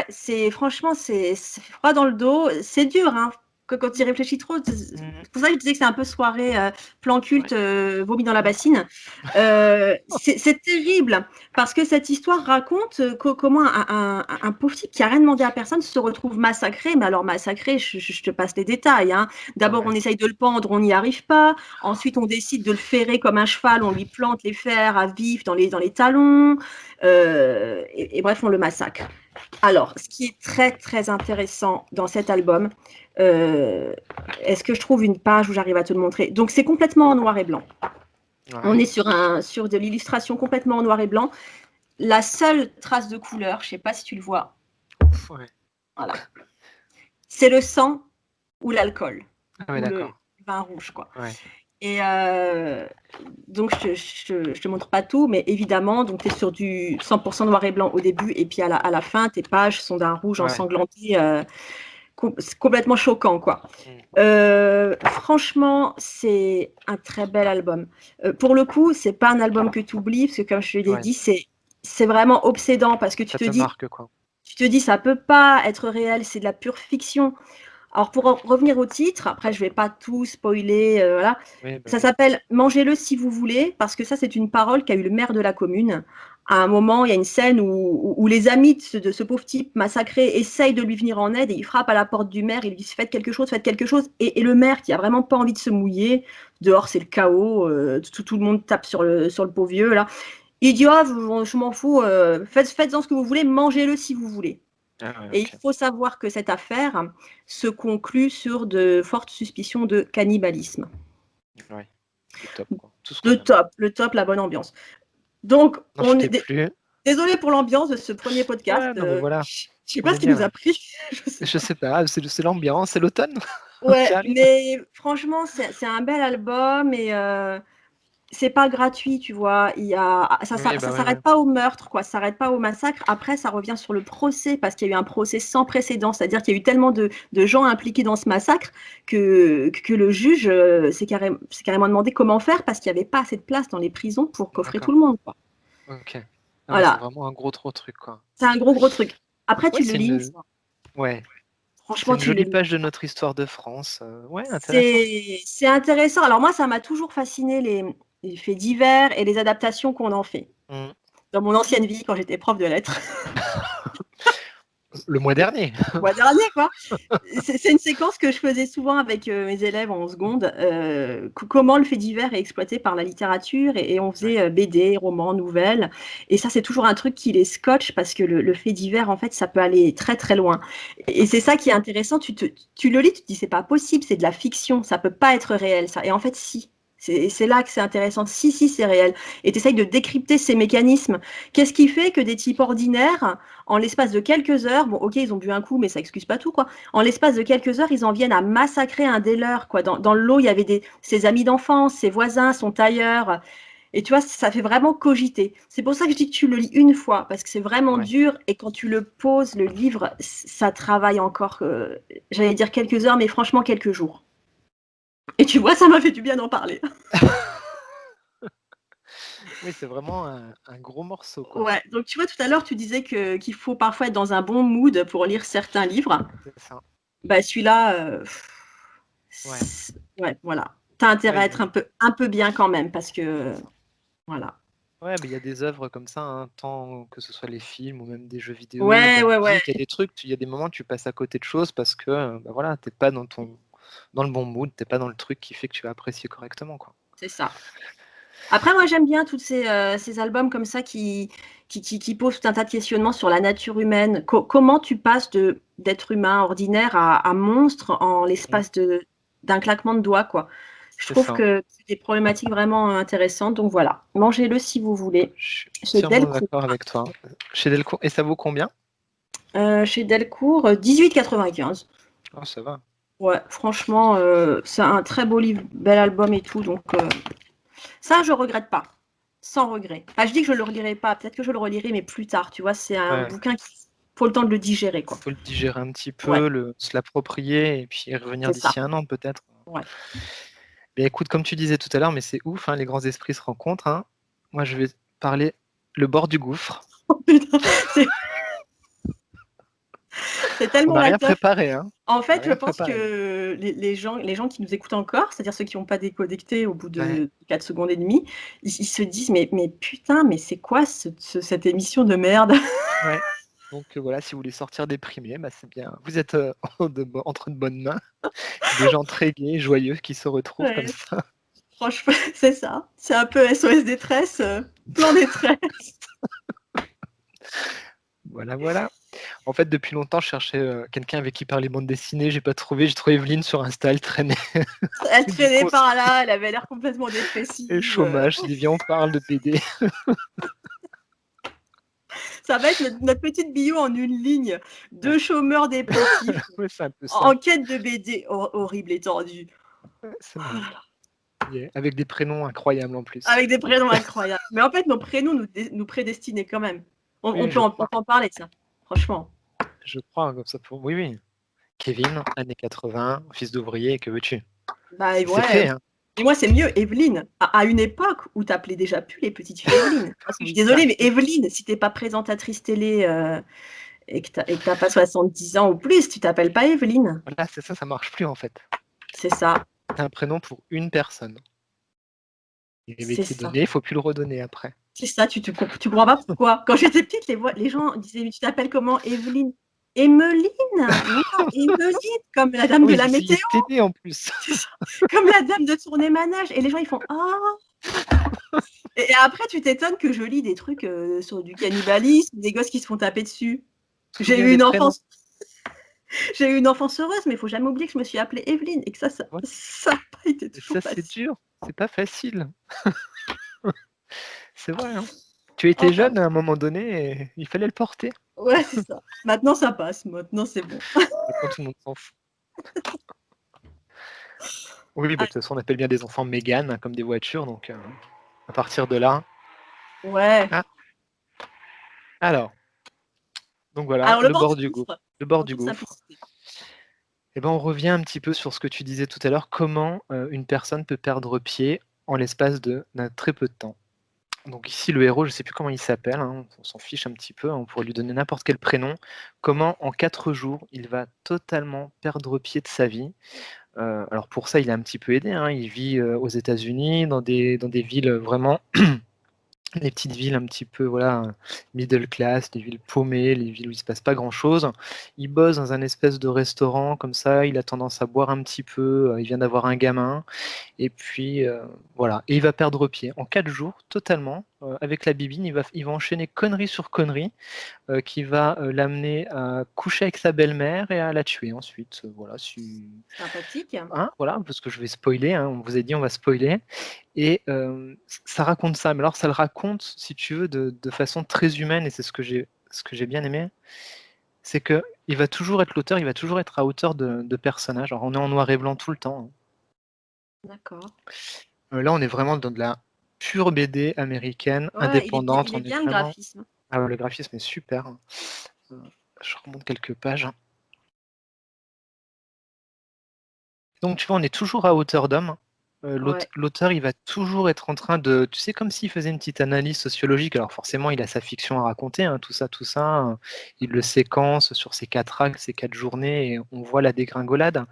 plus. Ouais, franchement, c'est froid dans le dos. C'est dur, hein. Quand tu y réfléchis trop, Mm. c'est pour ça que je disais que c'est un peu soirée plan culte, Ouais. vomi dans la bassine. C'est terrible parce que cette histoire raconte comment un pauvre type qui a rien demandé à personne se retrouve massacré. Mais alors massacré, je te passe les détails, hein. D'abord, on Ouais. essaye de le pendre, on n'y arrive pas. Ensuite, on décide de le ferrer comme un cheval, on lui plante les fers à vif dans les talons. Et bref, on le massacre. Alors, ce qui est très très intéressant dans cet album, est-ce que je trouve une page où j'arrive à te le montrer? Donc, c'est complètement en noir et blanc. On Ouais. est sur de l'illustration complètement en noir et blanc. La seule trace de couleur, je ne sais pas si tu le vois, Ouais. voilà, c'est le sang ou l'alcool, Ah, ouais, ou le d'accord. vin rouge, quoi. Ouais. Et donc, je te montre pas tout, mais évidemment, donc tu es sur du 100% noir et blanc au début, et puis à la fin, tes pages sont d'un rouge Ouais. ensanglanté, c'est complètement choquant, quoi. Franchement, c'est un très bel album. Pour le coup, c'est pas un album que tu oublies, parce que comme je te l'ai Ouais. dit, c'est vraiment obsédant, parce que Ça te marque, quoi. tu te dis, ça peut pas être réel, c'est de la pure fiction. Alors, pour revenir au titre, après, je vais pas tout spoiler, voilà. Oui, bah Ça oui. s'appelle Mangez-le si vous voulez, parce que ça, c'est une parole qu'a eu le maire de la commune. À un moment, il y a une scène où les amis de ce pauvre type massacré essayent de lui venir en aide et il frappe à la porte du maire. Il lui dit faites quelque chose, faites quelque chose. Et le maire, qui a vraiment pas envie de se mouiller, dehors c'est le chaos, tout le monde tape sur le pauvre vieux là. Il dit oh, je m'en fous, faites-en ce que vous voulez, mangez-le si vous voulez. Ah ouais, Et ok. il faut savoir que cette affaire se conclut sur de fortes suspicions de cannibalisme. Ouais. Le top, quoi. Tout ce qu'on aime. Le top, la bonne ambiance. Donc, Non, je t'ai plus. désolé pour l'ambiance de ce premier podcast. Ouais, non, mais voilà. Je sais pas Fallait ce qui nous bien. a pris. Je sais Je pas. sais pas, c'est l'ambiance, c'est l'automne qui Ouais, arrive. mais franchement, c'est un bel album et c'est pas gratuit, tu vois. Oui, Ça bah ouais, ouais. s'arrête pas au meurtre, quoi. Ça s'arrête pas au massacre. Après, ça revient sur le procès parce qu'il y a eu un procès sans précédent. C'est-à-dire qu'il y a eu tellement de gens impliqués dans ce massacre que le juge s'est carrément demandé comment faire parce qu'il n'y avait pas assez de place dans les prisons pour coffrer tout D'accord. le monde, quoi. Ok. Ah ouais, c'est Voilà. vraiment un gros trop truc, quoi. C'est un gros truc. Après, Ouais, tu le c'est lis une une. fois. Ouais. C'est Franchement, une tu le jolie lis une page de fois. notre histoire de France. Ouais, intéressant. C'est intéressant. Alors moi, ça m'a toujours fasciné les faits divers et les adaptations qu'on en fait. Mm. Dans mon ancienne vie, quand j'étais prof de lettres, Le mois dernier. le mois dernier, quoi. C'est une séquence que je faisais souvent avec mes élèves en seconde. Comment le fait divers est exploité par la littérature et on Ouais. faisait BD, romans, nouvelles. Et ça, c'est toujours un truc qui les scotche parce que le fait divers, en fait, ça peut aller très très loin. Et c'est ça qui est intéressant. Tu le lis, tu te dis c'est pas possible, c'est de la fiction, ça peut pas être réel, ça. Et en fait, si. C'est là que c'est intéressant. Si, c'est réel. Et tu essayes de décrypter ces mécanismes. Qu'est-ce qui fait que des types ordinaires, en l'espace de quelques heures, bon, ok, ils ont bu un coup, mais ça excuse pas tout, quoi. En l'espace de quelques heures, ils en viennent à massacrer un des leurs, quoi. Dans le lot, il y avait ses amis d'enfance, ses voisins, son tailleur. Et tu vois, ça fait vraiment cogiter. C'est pour ça que je dis que tu le lis une fois, parce que c'est vraiment Ouais. dur. Et quand tu le poses, le livre, ça travaille encore, j'allais dire quelques heures, mais franchement quelques jours. Et tu vois, ça m'a fait du bien d'en parler. Oui, c'est vraiment un gros morceau, quoi. Ouais, donc tu vois, tout à l'heure, tu disais qu'il faut parfois être dans un bon mood pour lire certains livres. C'est ça. Bah, celui-là, Ouais. ouais, voilà. T'as intérêt Ouais, à être un peu bien quand même, parce que, voilà. ouais, mais il y a des œuvres comme ça, hein, tant que ce soit les films ou même des jeux vidéo, de Ouais, la ouais. musique, il y a des trucs, il y a des moments où tu passes à côté de choses parce que bah voilà, t'es pas dans le bon mood, t'es pas dans le truc qui fait que tu vas apprécier correctement, quoi. C'est ça. Après, moi, j'aime bien tous ces albums comme ça qui posent tout un tas de questionnements sur la nature humaine. Comment tu passes d'être humain ordinaire à monstre en Mm. l'espace d'un claquement de doigts, quoi. Je C'est trouve ça. que c'est des problématiques vraiment intéressantes. Donc voilà, mangez-le si vous voulez. Je suis Chez entièrement Delcourt. d'accord avec toi. Chez Delcourt, et ça vaut combien? Chez Delcourt, 18,95. Oh, ça va. Ouais, franchement, c'est un très beau livre, bel album et tout. Donc ça, je regrette pas. Sans regret. Enfin, je dis que je le relirai pas. Peut-être que je le relirai, mais plus tard. Tu vois, c'est un Ouais, bouquin qu'il faut le temps de le digérer, quoi. faut le digérer un petit Ouais, peu, se l'approprier et puis revenir c'est ça. d'ici un an peut-être. Ouais. Mais écoute, comme tu disais tout à l'heure, mais c'est ouf, hein, les grands esprits se rencontrent, hein. Moi, je vais parler le bord du gouffre. Oh, putain, c'est On tellement n'a la rien teuf. préparé, hein. En On n'a fait, je rien pense préparé. que les gens qui nous écoutent encore, c'est-à-dire ceux qui n'ont pas déconnecté au bout Ouais, de 4 secondes et demie, ils se disent mais putain, mais c'est quoi cette émission de merde? ouais. Donc voilà, si vous voulez sortir déprimé, bah, c'est bien. Vous êtes entre de bonnes mains. Des gens très gais, joyeux qui se retrouvent comme Ouais, ça. franchement, c'est ça. C'est un peu SOS détresse, plan détresse. Voilà, voilà. En fait, depuis longtemps, je cherchais quelqu'un avec qui parler bande dessinée. J'ai pas trouvé. J'ai trouvé Evelyne sur Insta, elle traînait. Elle Du traînait coup, par là, elle avait l'air complètement et dépressive. chômage. Je dis, viens, on parle de BD. Ça va être notre petite bio en une ligne. Ouais. Deux chômeurs dépressifs Ouais, c'est un peu ça. en quête de BD horrible et tordue. Ouais, c'est Oh marrant. là là. Avec des prénoms incroyables en plus. Avec des prénoms incroyables. Mais en fait, nos prénoms nous prédestinaient quand même. On Oui, peut en parler de ça, franchement. je crois, comme ça pour. Oui, oui. Kevin, années 80, fils d'ouvrier, que veux-tu? Bah C'est ouais. fait, hein. Et moi, c'est mieux, Evelyne. À une époque où t'appelais déjà plus les petites filles Evelyne. Parce que je suis désolée, mais Evelyne, si t'es pas présentatrice télé et que t'as pas 70 ans ou plus, tu t'appelles pas Evelyne. Voilà, c'est ça, ça marche plus en fait. C'est ça. C'est un prénom pour une personne. Il avait C'est été ça. donné, il faut plus le redonner après. C'est ça, tu comprends pas pourquoi. Quand j'étais petite, les gens disaient, tu t'appelles comment? Evelyne. Emeline? Non, Emeline, comme la dame Oui, de ils la essayaient météo. de t'aider en plus. Comme la dame de tourner manège. Et les gens, ils font ah. Et après, tu t'étonnes que je lis des trucs sur du cannibalisme, des gosses qui se font taper dessus. J'ai Souviens eu des une prénoms. enfance. J'ai eu une enfance heureuse, mais il faut jamais oublier que je me suis appelée Evelyne et que ça Ouais. n'a pas été Et toujours ça, c'est facile. dur. C'est pas facile. C'est vrai, hein. Tu étais Enfin, jeune à un moment donné et il fallait le porter. ouais, c'est ça. Maintenant, ça passe. Maintenant, c'est bon. Maintenant, tout le monde s'en fout. Oui, bah, Ah, de toute façon, on appelle bien des enfants Mégane, hein, comme des voitures, donc à partir de là. ouais. Ah, alors, donc voilà, Alors, le le bord bord du du gouffre. gouffre, Le bord en du toute gouffre. simplicité. Eh ben, on revient un petit peu sur ce que tu disais tout à l'heure, comment une personne peut perdre pied en l'espace d'un très peu de temps. Donc ici, le héros, je ne sais plus comment il s'appelle, hein, on s'en fiche un petit peu, hein, on pourrait lui donner n'importe quel prénom. Comment en 4 jours, il va totalement perdre pied de sa vie. Alors pour ça, il est un petit peu aidé, hein, il vit aux États-Unis, dans des villes vraiment les petites villes un petit peu, voilà, middle class, les villes paumées, les villes où il se passe pas grand-chose. Il bosse dans un espèce de restaurant comme ça, il a tendance à boire un petit peu, il vient d'avoir un gamin et puis, voilà, et il va perdre pied. En 4 jours, totalement, avec la bibine, il va enchaîner connerie sur connerie, qui va, l'amener à coucher avec sa belle-mère et à la tuer ensuite, voilà, Sympathique. hein, voilà, parce que je vais spoiler, hein, on vous a dit on va spoiler et ça raconte ça, mais alors ça le raconte, si tu veux, de façon très humaine et c'est ce que j'ai bien aimé, c'est que il va toujours être l'auteur, il va toujours être à hauteur de personnages. Alors on est en noir et blanc tout le temps, hein. D'accord. Là, on est vraiment dans de la pure BD américaine, Ouais, indépendante, il est on est bien le vraiment graphisme. ah ouais, le graphisme est super, hein. Heu, je remonte quelques pages, hein. Donc tu vois, on est toujours à hauteur d'homme. Ouais. L'auteur, il va toujours être en train de tu sais, comme s'il faisait une petite analyse sociologique. Alors forcément, il a sa fiction à raconter, hein, tout ça, il le séquence sur ces 4 actes, ces 4 journées et on voit la dégringolade.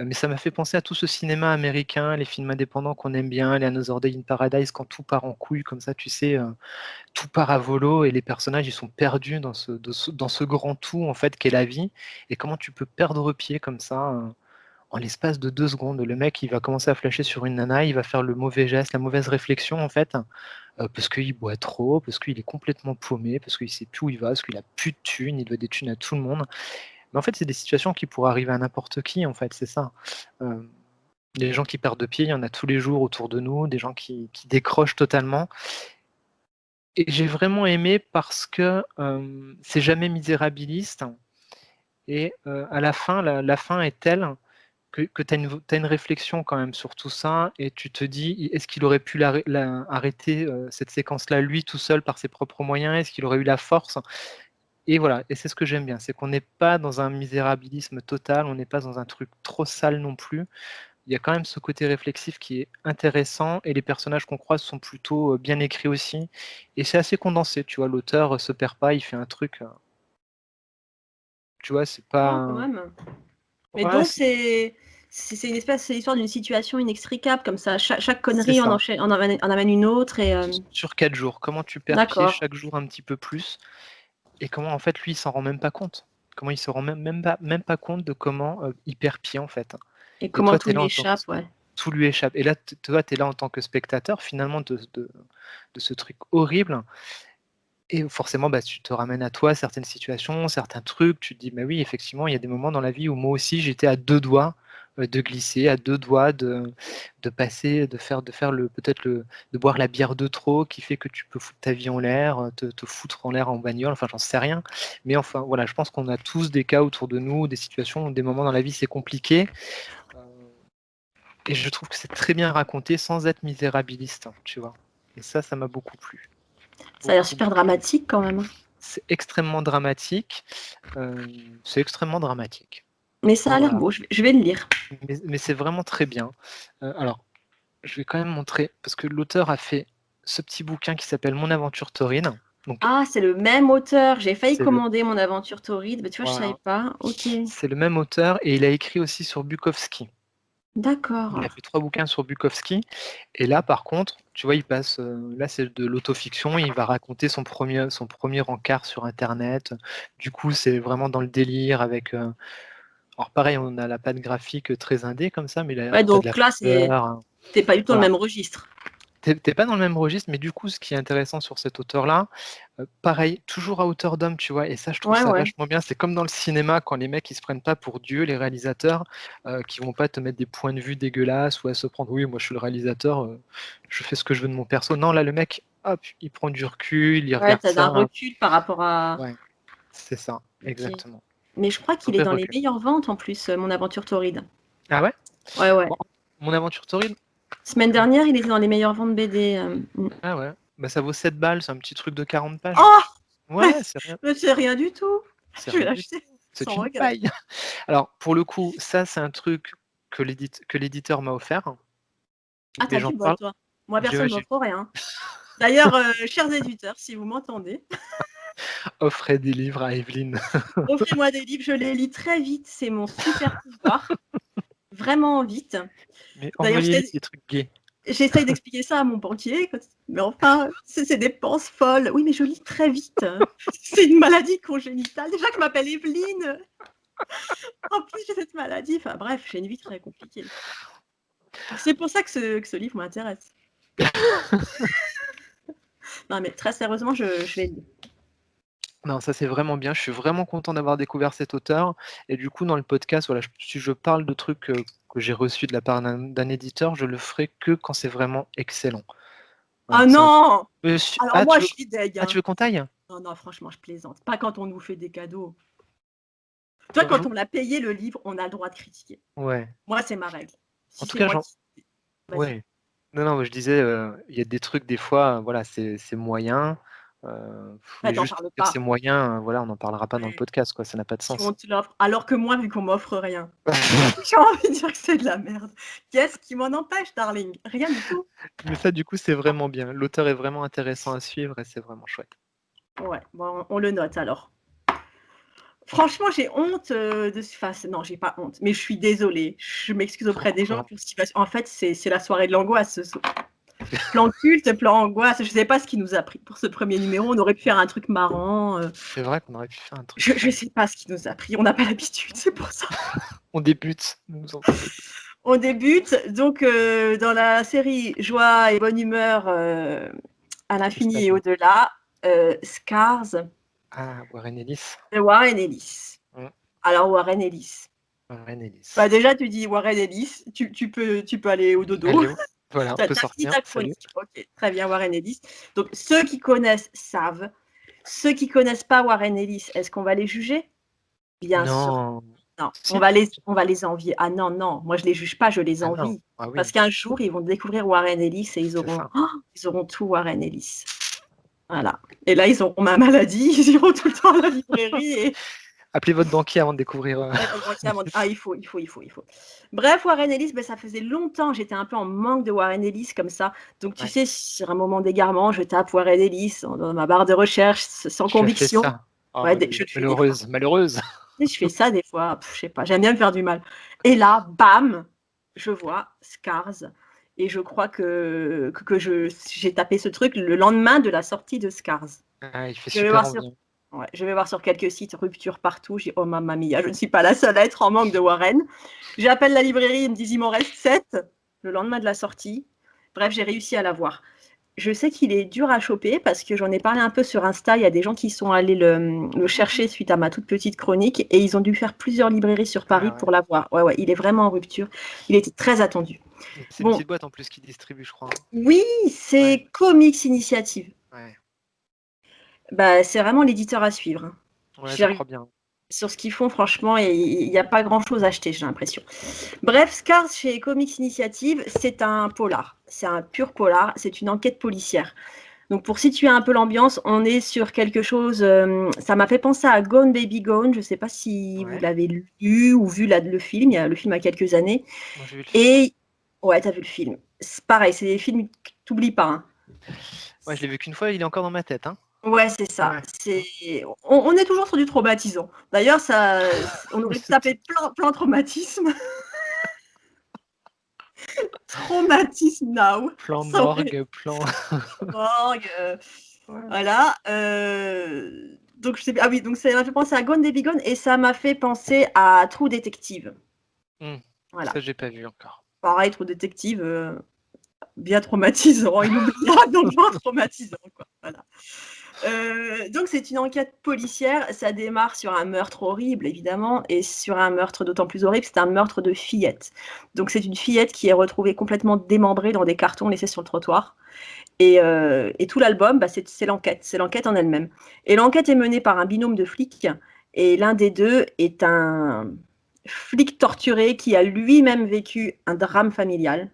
Mais ça m'a fait penser à tout ce cinéma américain, les films indépendants qu'on aime bien, les Another Day in Paradise, quand tout part en couille comme ça, tu sais, tout part à volo et les personnages, ils sont perdus dans ce grand tout, en fait, qu'est la vie et comment tu peux perdre pied comme ça, en l'espace de 2 secondes. Le mec, il va commencer à flasher sur une nana, il va faire le mauvais geste, la mauvaise réflexion, en fait, parce qu'il boit trop, parce qu'il est complètement paumé, parce qu'il sait plus où il va, parce qu'il a plus de thunes, il doit des thunes à tout le monde. Mais en fait, c'est des situations qui pourraient arriver à n'importe qui, en fait, c'est ça. Hem, les gens qui perdent de pied, il y en a tous les jours autour de nous, des gens qui décrochent totalement et j'ai vraiment aimé parce que, c'est jamais misérabiliste et à la fin, la fin est telle que tu as une réflexion quand même sur tout ça et tu te dis: «Est-ce qu'il aurait pu arrêter, cette séquence-là, lui, tout seul, par ses propres moyens? Est-ce qu'il aurait eu la force?» Et voilà et c'est ce que j'aime bien, c'est qu'on n'est pas dans un misérabilisme total, on n'est pas dans un truc trop sale non plus. Il y a quand même ce côté réflexif qui est intéressant et les personnages qu'on croise sont plutôt, bien écrits aussi et c'est assez condensé, tu vois? L'auteur, se perd pas, il fait un truc, tu vois? C'est Oh, quand pas même. Mais ouais, donc, c'est l'histoire d'une situation inextricable, comme ça. Chaque c'est connerie ça. en amène une autre. Et, Sur 4 jours, comment tu perds pied d'accord. chaque jour un petit peu plus et comment en fait lui, il s'en rend même pas compte. Comment il se rend même pas compte de comment, il perd pied en fait Et et comment toi tout tu es là lui en tant que échappe, ouais. tout lui échappe et là toi tu es là en tant que spectateur finalement de ce truc horrible et forcément, bah, tu te ramènes à toi certaines situations, certains trucs, tu te dis: «Mais oui, effectivement, il y a des moments dans la vie où moi aussi j'étais à 2 doigts, de glisser, à 2 doigts de passer, de faire le peut-être le de boire la bière de trop qui fait que tu peux foutre ta vie en l'air, te foutre en l'air en bagnole», enfin j'en sais rien. Mais enfin voilà, je pense qu'on a tous des cas autour de nous, des situations, des moments dans la vie c'est compliqué. Heu, Et je trouve que c'est très bien raconté sans être misérabiliste, tu vois. Et ça m'a beaucoup plu. Ça a l'air Beaucoup, super beaucoup. dramatique quand même. C'est extrêmement dramatique. C'est extrêmement dramatique. Mais ça a l'air Voilà. beau, je vais le lire. Mais c'est vraiment très bien. Alors, je vais quand même montrer, parce que l'auteur a fait ce petit bouquin qui s'appelle Mon aventure taurine. Donc, Ah, c'est le même auteur. J'ai failli c'est le, commander Mon aventure torride, mais tu vois, je savais voilà, pas. Ok, c'est le même auteur et il a écrit aussi sur Bukowski. Il d'accord. a fait 3 bouquins sur Bukowski. Et là, par contre, tu vois, il passe. Là, c'est de l'autofiction. Il va raconter son premier encart sur Internet. Du coup, c'est vraiment dans le délire avec. Alors, pareil, on a la patte graphique très indé comme ça, mais là, Ouais, t'as de la donc là, couleur. Hein. t'es pas du tout dans le Voilà. même registre. T'es pas dans le même registre, mais du coup, ce qui est intéressant sur cet auteur-là, pareil, toujours à hauteur d'homme, tu vois, et ça, je trouve Ouais, ça ouais. vachement bien. C'est comme dans le cinéma, quand les mecs, ils se prennent pas pour Dieu, les réalisateurs, qui vont pas te mettre des points de vue dégueulasses ou à se prendre, oui, moi, je suis le réalisateur, je fais ce que je veux de mon perso. Non, là, le mec, hop, il prend du recul, il Ouais, regarde t'as un ça. recul par rapport à. Ouais, c'est ça, Ok. exactement. Mais je crois Un qu'il est vrai dans les recul. meilleures ventes en plus, Mon aventure torride. Ah ouais? Ouais, ouais. Bon, mon aventure torride? Semaine dernière, il était dans les meilleures ventes BD. Ah ouais. Bah, ça vaut 7 balles, c'est un petit truc de 40 pages. Oh! Ouais, c'est rien, Mais c'est rien du tout. c'est Je vais rien du tout. l'acheter C'est sans une regret. paille. Alors, pour le coup, ça, c'est un truc que l'éditeur m'a offert. Ah, Et t'as j'en du bol, parle. toi. Moi, Ouais, personne j'ai m'offre rien. D'ailleurs, chers éditeurs, si vous m'entendez, offré des livres à Evelyne. offrez-moi des livres, je les lis très vite, c'est mon super pouvoir. Vraiment vite. Mais D'ailleurs, envoyez-lui des trucs gays. j'essaye d'expliquer ça à mon banquier, mais enfin, c'est des dépenses folles. Oui, mais je lis très vite. C'est une maladie congénitale. Déjà que je m'appelle Evelyne. En plus, j'ai cette maladie. Enfin bref, j'ai une vie très compliquée. C'est pour ça que ce livre m'intéresse. Non, mais très sérieusement, je vais le lire. Non, ça c'est vraiment bien. Je suis vraiment content d'avoir découvert cet auteur. Et du coup, dans le podcast, voilà, si je parle de trucs que j'ai reçus de la part d'un éditeur, je le ferai que quand c'est vraiment excellent. Voilà, Ah non! Alors Ah, moi, je suis deg, tu hein. veux qu'on taille? Non, non, franchement, je plaisante. Pas quand on nous fait des cadeaux. Toi, Bah, quand on l'a payé le livre, on a le droit de critiquer. ouais. Moi, c'est ma règle. En Si tout c'est cas, moi qui. Vas-y. ouais. Non, non, je disais, il y a des trucs, des fois, voilà, c'est moyen. Ouais, Mais t'en juste pour parles dire pas. c'est moyen, voilà, on n'en parlera pas dans le Ouais. podcast, quoi. Ça n'a pas de Si sens. on te l'offre. Alors que moi, vu qu'on m'offre rien, j'ai envie de dire que c'est de la merde. Qu'est-ce qui m'en empêche, darling? Rien du tout. Mais ça, du coup, c'est vraiment bien. L'auteur est vraiment intéressant à suivre et c'est vraiment chouette. Ouais, bon, on le note alors. Franchement, j'ai honte de. Enfin, non, j'ai pas honte, mais je suis désolée. Je m'excuse auprès des gens Pourquoi? pour ce qui passe. En fait, c'est la soirée de l'angoisse. Plan culte, plan angoisse. Je sais pas ce qui nous a pris pour ce premier numéro. On aurait pu faire un truc marrant. C'est vrai qu'on aurait pu faire un truc Je fun. sais pas ce qui nous a pris. On n'a pas l'habitude, c'est pour ça. On débute, nous nous entendons. On débute donc dans la série Joie et bonne humeur à l'infini et Justement. au-delà. Scars Ah, Warren Ellis. de Warren Ellis. Mm, Alors Warren Ellis. Warren Bah Ellis. déjà tu dis Warren Ellis, tu peux aller au dodo. Allez, voilà, Tu on as peut fini sortir. ta Salut. chronique. Ok, très bien Warren Ellis. Donc ceux qui connaissent savent. Ceux qui connaissent pas Warren Ellis, est-ce qu'on va les juger? Bien sûr. Non. Non, Si. on va les envier. Ah non, non, moi je les juge pas, je les Ah non. envie. Ah Parce oui, qu'un jour, ils vont découvrir Warren Ellis et c'est ça. ils auront tout Warren Ellis. Voilà. Et là, ils auront ma maladie, ils iront tout le temps à la librairie et Appelez votre banquier avant de découvrir. ah, il faut. Bref, Warren Ellis, ben, ça faisait longtemps, j'étais un peu en manque de Warren Ellis comme ça. Donc, tu Ouais. sais, sur un moment d'égarement, je tape Warren Ellis dans ma barre de recherche sans Tu as fait conviction. ça. Oh, Ouais, je le fais des fois. malheureuse, malheureuse. Je fais ça des fois, je sais pas, j'aime bien me faire du mal. Et là, bam, je vois Scars. Et je crois que j'ai tapé ce truc le lendemain de la sortie de Scars. Ah, il fait Je vais super voir sur, envie. ouais, je vais voir sur quelques sites, rupture partout. J'ai oh mamma mia, je ne suis pas la seule à être en manque de Warren. J'appelle la librairie, ils me disent il m'en reste 7 le lendemain de la sortie. Bref, j'ai réussi à l'avoir. Je sais qu'il est dur à choper parce que j'en ai parlé un peu sur Insta. Il y a des gens qui sont allés le chercher suite à ma toute petite chronique et ils ont dû faire plusieurs librairies sur Paris Ah ouais. pour l'avoir. Ouais, ouais, il est vraiment en rupture. Il était très attendu. C'est une Bon, petite boîte en plus qui distribue, je crois. oui, Ouais. c'est Comics Initiative. Ouais. Bah, c'est vraiment l'éditeur à suivre. Ouais, je J'ai crois bien. Sur ce qu'ils font, franchement, il n'y a pas grand-chose à acheter, j'ai l'impression. Bref, Scars chez Comics Initiative, c'est un polar. C'est un pur polar. C'est une enquête policière. Donc, pour situer un peu l'ambiance, on est sur quelque chose. Ça m'a fait penser à Gone Baby Gone. Je ne sais pas si vous Ouais. l'avez lu ou vu le film. Il y a le film il y a quelques années. Moi, j'ai vu le film. Et ouais, t'as vu le film. C'est pareil, c'est des films que t'oublies pas. Hein. Ouais, je l'ai vu qu'une fois, il est encore dans ma tête. Hein. Ouais, c'est ça. Ouais. On est toujours sur du traumatisant. D'ailleurs, on aurait pu taper plein de traumatismes. Traumatisme now. Plan Ça aurait morgue, plan. morgue. Ouais. Voilà. Donc, ah oui, donc ça m'a fait penser à Gone Baby Gone et ça m'a fait penser à True Detective. Voilà. Ça, j'ai pas vu encore. Pareil, True Detective, bien traumatisant, inoubliable dans le genre traumatisant. Quoi. Voilà. Donc c'est une enquête policière, ça démarre sur un meurtre horrible évidemment et sur un meurtre d'autant plus horrible, c'est un meurtre de fillette. Donc c'est une fillette qui est retrouvée complètement démembrée dans des cartons laissés sur le trottoir et tout l'album c'est l'enquête en elle-même. Et l'enquête est menée par un binôme de flics et l'un des deux est un flic torturé qui a lui-même vécu un drame familial.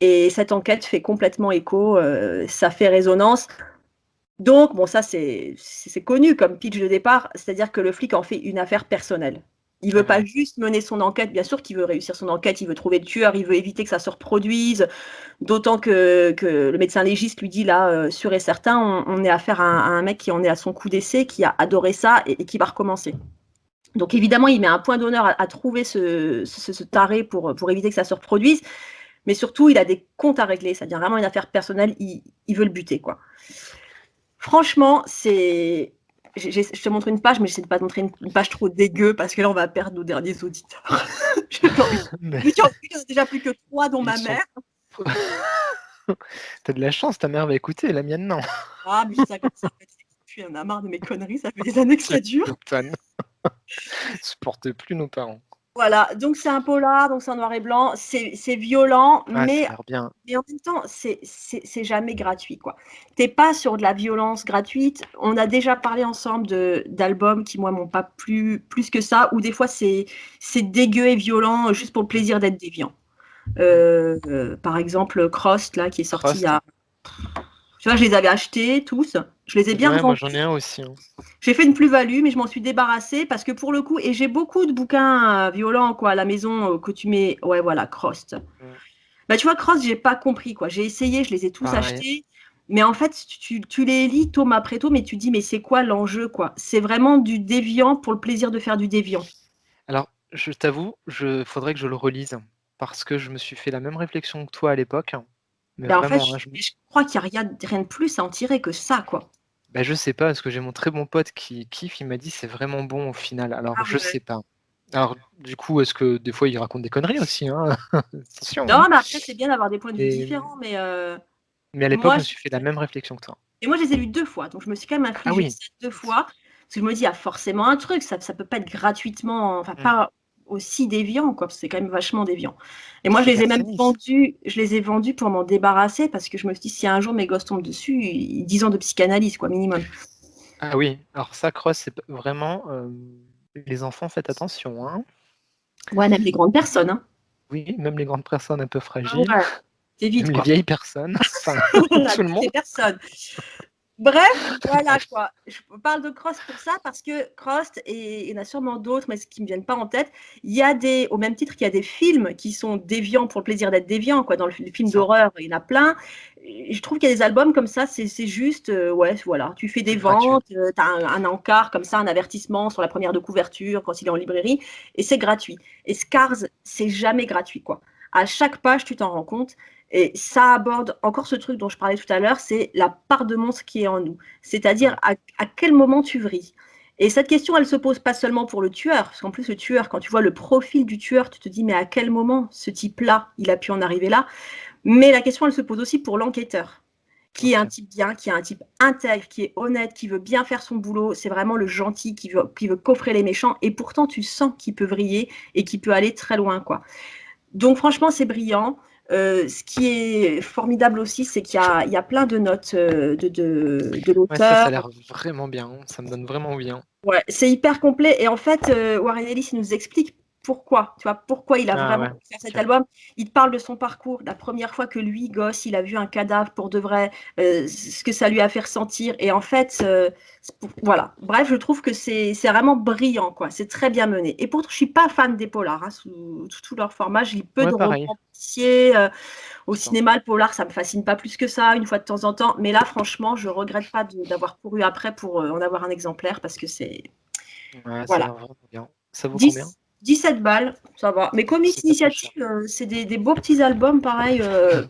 Et cette enquête fait complètement écho, ça fait résonance. Donc, bon, ça, c'est connu comme pitch de départ, c'est-à-dire que le flic en fait une affaire personnelle. Il ne veut pas juste mener son enquête, bien sûr qu'il veut réussir son enquête, il veut trouver le tueur, il veut éviter que ça se reproduise, d'autant que le médecin légiste lui dit, là, sûr et certain, on est affaire à un mec qui en est à son coup d'essai, qui a adoré ça et qui va recommencer. Donc, évidemment, il met un point d'honneur à trouver ce taré pour éviter que ça se reproduise, mais surtout, il a des comptes à régler, c'est-à-dire vraiment une affaire personnelle, il veut le buter, quoi. Franchement, je te montre une page, mais j'essaie de pas te montrer une page trop dégueu parce que là, on va perdre nos derniers auditeurs. Il y en a déjà plus que 3, dont ma mère. T'as de la chance, ta mère va écouter, la mienne non. Ah, mais ça comme ça. Puis on a marre de mes conneries, ça fait des années que ça dure. Supporte plus nos parents. Voilà, donc c'est un polar, donc c'est en noir et blanc, c'est violent, mais Ça a l'air bien. en même temps, c'est jamais gratuit, quoi. T'es pas sur de la violence gratuite. On a déjà parlé ensemble d'albums qui, moi, m'ont pas plu plus que ça, où des fois, c'est dégueu et violent juste pour le plaisir d'être déviant. Par exemple, Crossed, là, qui est sorti il y a... Tu vois, je les avais achetés tous. Je les ai bien revendus. Moi, j'en ai un aussi. Hein. J'ai fait une plus-value, mais je m'en suis débarrassée parce que pour le coup, et j'ai beaucoup de bouquins violents quoi, à la maison que tu mets. Ouais, voilà, Crossed. Bah, tu vois, Crossed, j'ai pas compris. Quoi. J'ai essayé, je les ai tous achetés. Mais en fait, tu les lis tome après tome, mais tu dis, mais c'est quoi l'enjeu quoi? C'est vraiment du déviant pour le plaisir de faire du déviant. Alors, je t'avoue, faudrait que je le relise parce que je me suis fait la même réflexion que toi à l'époque. Mais Bah, vraiment, en fait, je crois qu'il n'y a rien de plus à en tirer que ça, quoi. Bah, je sais pas, parce que j'ai mon très bon pote qui kiffe, il m'a dit c'est vraiment bon au final. Alors, je sais pas. Alors, du coup, est-ce que des fois il raconte des conneries aussi hein Attention. Non, mais après, c'est bien d'avoir des points de vue différents. Mais à l'époque, je me suis fait la même réflexion que toi. Et moi, je les ai lus 2 fois, donc je me suis quand même infligé ça 2 fois. Parce que je me dis, il y a forcément un truc, ça peut pas être gratuitement, enfin, pas aussi déviant, quoi, parce que c'est quand même vachement déviant. Et moi, je les ai même vendus pour m'en débarrasser, parce que je me suis dit, si un jour mes gosses tombent dessus, 10 ans de psychanalyse, quoi, minimum. Ah oui, alors ça, Cross, c'est vraiment... les enfants, faites attention. Hein. Ouais, même les grandes personnes. Hein. Oui, même les grandes personnes un peu fragiles. Ouais, c'est vite, même quoi. les vieilles personnes. Enfin, voilà, tout le monde. les personnes. Bref, voilà quoi. Je parle de Crossed pour ça parce que Crossed, et il y en a sûrement d'autres, mais qui ne me viennent pas en tête, il y a au même titre qu'il y a des films qui sont déviants pour le plaisir d'être déviants. Quoi. Dans le film d'horreur, il y en a plein. Je trouve qu'il y a des albums comme ça, c'est juste, ouais, voilà, tu fais des ventes, tu as un encart comme ça, un avertissement sur la première de couverture quand il est en librairie, et c'est gratuit. Et Scars, c'est jamais gratuit, quoi. À chaque page, tu t'en rends compte. Et ça aborde encore ce truc dont je parlais tout à l'heure, c'est la part de monstre qui est en nous. C'est-à-dire à quel moment tu vrilles. Et cette question, elle se pose pas seulement pour le tueur, parce qu'en plus le tueur, quand tu vois le profil du tueur, tu te dis mais à quel moment ce type-là, il a pu en arriver là. Mais la question, elle se pose aussi pour l'enquêteur, qui est un type bien, qui est un type intègre, qui est honnête, qui veut bien faire son boulot. C'est vraiment le gentil qui veut coffrer les méchants. Et pourtant, tu sens qu'il peut vriller et qu'il peut aller très loin, quoi. Donc franchement, c'est brillant. Ce qui est formidable aussi, c'est qu'il y a plein de notes de Ouais, ça a l'auteur. l'air vraiment bien. Ça me donne vraiment envie. Ouais, c'est hyper complet. Et en fait, Warren Ellis il nous explique pourquoi, tu vois, pourquoi il a Ah vraiment ouais, voulu faire cet ok. album. Il te parle de son parcours, la première fois que lui, gosse, il a vu un cadavre pour de vrai, ce que ça lui a fait ressentir. Et en fait, voilà. Bref, je trouve que c'est vraiment brillant, quoi. C'est très bien mené. Et pourtant, je suis pas fan des polars, hein, sous tout leur format. Je lis peu Ouais, de pareil. romans policiers. Au D'accord. cinéma, le polar, ça me fascine pas plus que ça, une fois de temps en temps. Mais là, franchement, je regrette pas d'avoir couru après pour en avoir un exemplaire parce que c'est Ouais, ça a voilà. l'air vraiment bien. Ça vaut combien? 17 balles, ça va. Mais Comics C'est pas très cher. Initiative, c'est des beaux petits albums, pareil,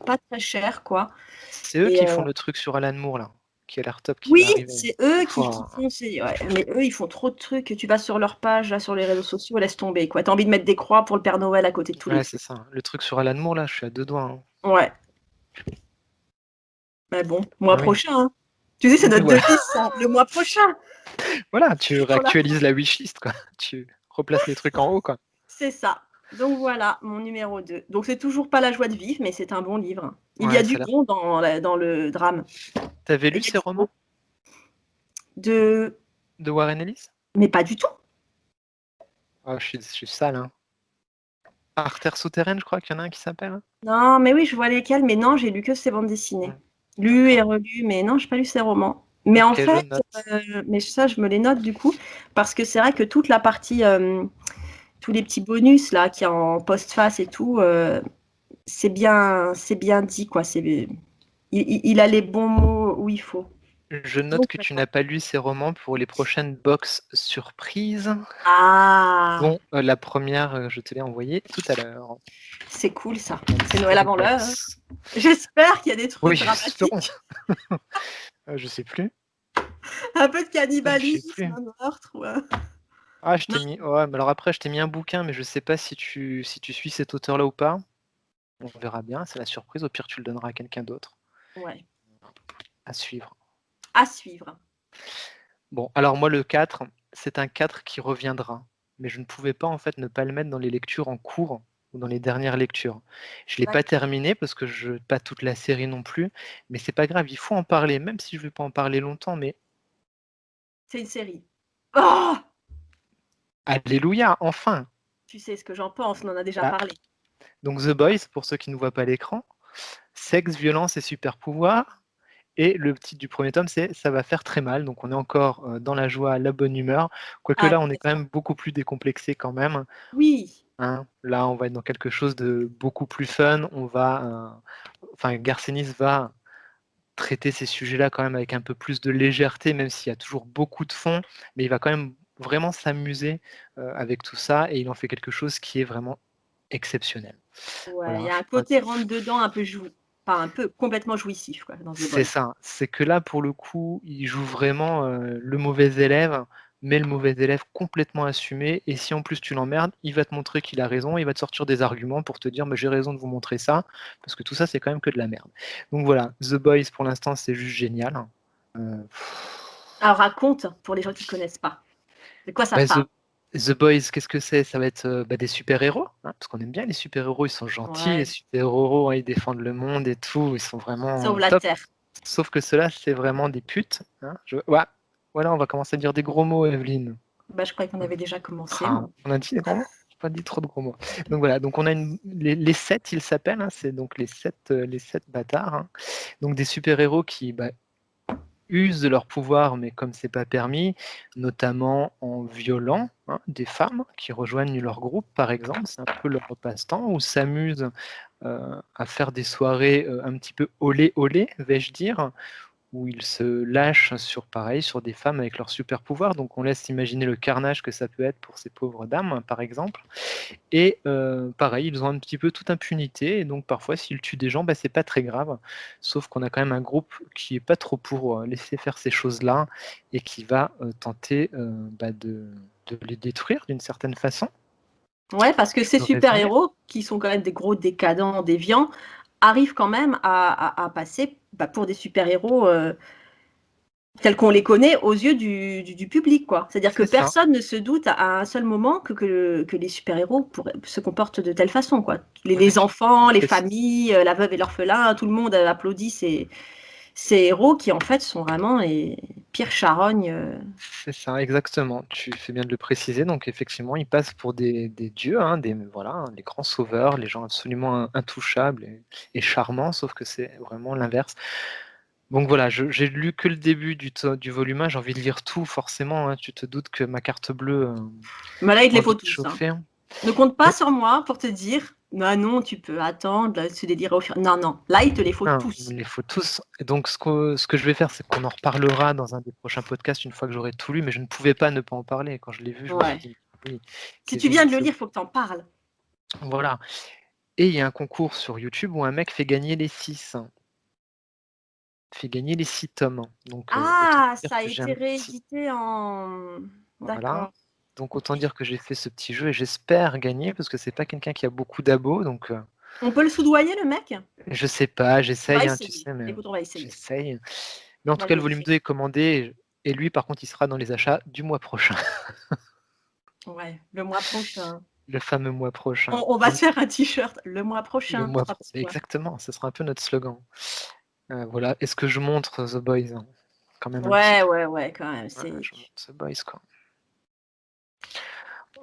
pas très chers, quoi. C'est eux Et qui font le truc sur Alan Moore, là, qui a l'air top, qui oui, va arriver. c'est eux qui Pouah. font ouais, mais eux, ils font trop de trucs. Tu vas sur leur page, là, sur les réseaux sociaux, laisse tomber, quoi. T'as envie de mettre des croix pour le Père Noël à côté de tous les Ouais, c'est trucs. ça. Le truc sur Alan Moore, là, je suis à deux doigts. Hein. Ouais, mais bon, mois Ah oui. prochain, hein. Tu sais, c'est notre Voilà. devise, ça, le mois prochain. Voilà, tu Sur la- réactualises la wishlist, quoi. Tu replaces les trucs en haut, quoi. C'est ça. Donc voilà, mon numéro 2. Donc c'est toujours pas la joie de vivre, mais c'est un bon livre. Il y a Ouais, ça du a l'air. bon dans le drame. T'avais Et lu il y a ces du beau. romans De... de Warren Ellis? Mais pas du tout. Ah, je suis sale, hein. Artère souterraine, je crois qu'il y en a un qui s'appelle. Hein. Non, mais oui, je vois lesquels, mais non, j'ai lu que ses bandes dessinées. Ouais, Lu et d'accord. relu, mais non, j'ai pas lu ses romans. Mais en Ok, je fait, note. mais ça, je me les note du coup, parce que c'est vrai que toute la partie, tous les petits bonus là, qui est en postface et tout, c'est bien dit, quoi. Il a les bons mots où il faut. Je note Donc, que tu n'as pas lu ces romans pour les prochaines box surprises. ah, Dont la première, je te l'ai envoyée tout à l'heure. c'est cool ça. La C'est Noël mystery avant l'heure, hein. box. J'espère qu'il y a des Oui, trucs espérons. dramatiques. Je sais plus. Un peu de Je sais cannibalisme, plus. un meurtre. Ouais. Ah, je Non, t'ai mis. Ouais, mais alors après, je t'ai mis un bouquin, mais je sais pas si tu suis cet auteur-là ou pas. On verra bien, c'est la surprise. Au pire, tu le donneras à quelqu'un d'autre. ouais. À suivre. À suivre. Bon, alors moi, le 4, c'est un 4 qui reviendra. Mais je ne pouvais pas, en fait, ne pas le mettre dans les lectures en cours ou dans les dernières lectures. Je ne l'ai pas D'accord. terminé parce que je pas toute la série non plus. Mais c'est pas grave, il faut en parler, même si je ne vais pas en parler longtemps. Mais C'est une série. Oh, alléluia, enfin! tu sais ce que j'en pense, on en a déjà Bah, parlé. donc The Boys, pour ceux qui ne voient pas l'écran, sexe, violence et super pouvoir. Et le titre du premier tome, c'est Ça va faire très mal. Donc on est encore dans la joie, la bonne humeur. Quoique Ah, là, on est quand complètement. même beaucoup plus décomplexé quand même. Oui. Hein. Là, on va être dans quelque chose de beaucoup plus fun. Enfin, Garcenis va traiter ces sujets-là quand même avec un peu plus de légèreté, même s'il y a toujours beaucoup de fond. Mais il va quand même vraiment s'amuser avec tout ça. Et il en fait quelque chose qui est vraiment exceptionnel. Ouais, il y Voilà. a un côté rentre-dedans un peu pas un peu, complètement jouissif, quoi, dans The C'est Boys. ça, c'est que là, pour le coup, il joue vraiment le mauvais élève, mais le mauvais élève complètement assumé. Et si en plus tu l'emmerdes, il va te montrer qu'il a raison, il va te sortir des arguments pour te dire mais j'ai raison de vous montrer ça, parce que tout ça, c'est quand même que de la merde. Donc voilà, The Boys pour l'instant, c'est juste génial. Euh, Alors raconte, pour les gens qui ne connaissent pas. De quoi ça bah, parle? The Boys, qu'est-ce que c'est? Ça va être des super-héros, hein, parce qu'on aime bien les super-héros, ils sont gentils, les Ouais. super-héros, hein, ils défendent le monde et tout, ils sont vraiment Sauve la top. Terre. Sauf que ceux-là, c'est vraiment des putes. Hein. Ouais, voilà, on va commencer à dire des gros mots, Evelyne. Bah, je croyais qu'on avait déjà commencé, Ah, moi. on a dit des gros mots? J'ai pas dit trop de gros mots. Donc voilà, donc on a les 7, ils s'appellent, hein, c'est donc les sept bâtards. Hein. Donc des super-héros qui usent de leur pouvoir, mais comme c'est pas permis, notamment en violant des femmes qui rejoignent leur groupe, par exemple, c'est un peu leur passe-temps, ou s'amusent à faire des soirées un petit peu olé olé, vais-je dire, où ils se lâchent sur pareil, sur des femmes avec leurs super pouvoirs. Donc on laisse imaginer le carnage que ça peut être pour ces pauvres dames, par exemple. Et pareil, ils ont un petit peu toute impunité. Et donc parfois, s'ils tuent des gens, bah, c'est pas très grave. Sauf qu'on a quand même un groupe qui est pas trop pour laisser faire ces choses-là et qui va tenter de les détruire d'une certaine façon. Ouais, parce que Je ces peux résumer. super-héros, qui sont quand même des gros décadents, déviants, arrivent quand même à passer pour des super-héros tels qu'on les connaît aux yeux du public, quoi. C'est-à-dire que C'est ça. personne ne se doute à un seul moment que les super-héros se comportent de telle façon, quoi. Les Ouais, enfants, les c'est- familles, la veuve et l'orphelin, tout le monde applaudit ces héros qui, en fait, sont vraiment les pires charognes. C'est ça, exactement. Tu fais bien de le préciser. Donc, effectivement, ils passent pour des dieux, hein, voilà, hein, les grands sauveurs, les gens absolument intouchables et charmants, sauf que c'est vraiment l'inverse. Donc voilà, j'ai lu que le début du volume 1, j'ai envie de lire tout, forcément, hein. Tu te doutes que ma carte bleue Mais là, il te a les envie faut de tous, hein. chauffer. Ne compte pas Mais- sur moi pour te dire, non, tu peux attendre, là, se dédire au fur. Non, là, il te les faut Non, tous. il les faut tous. Et donc, ce que je vais faire, c'est qu'on en reparlera dans un des prochains podcasts une fois que j'aurai tout lu, mais je ne pouvais pas ne pas en parler. Quand je l'ai vu, je me suis Ouais. dit, oui, Si tu Kevin, viens il de le se... lire, il faut que tu en parles. Voilà. Et il y a un concours sur YouTube où un mec fait gagner les 6. Fait gagner les 6 tomes. Donc, autant Ah, dire ça a que j'ai été un petit... réédité en. Voilà. D'accord. Donc, autant dire que j'ai fait ce petit jeu et j'espère gagner parce que c'est pas quelqu'un qui a beaucoup d'abos. Donc, On peut le soudoyer, le mec? je sais pas, On va j'essaye, hein, tu essayer. sais, mais Écoute, on va essayer. j'essaye. Mais en On tout va cas, le volume vérifier. 2 est commandé et lui, par contre, il sera dans les achats du mois prochain. Ouais, le mois prochain. Le fameux mois prochain. On va se faire un t-shirt le mois Le prochain. mois Hop, toi. exactement, ce sera un peu notre slogan. Voilà. Est-ce que je montre The Boys, hein? Quand même un petit peu. Ouais, quand même. Voilà, C'est. je montre The Boys, quoi.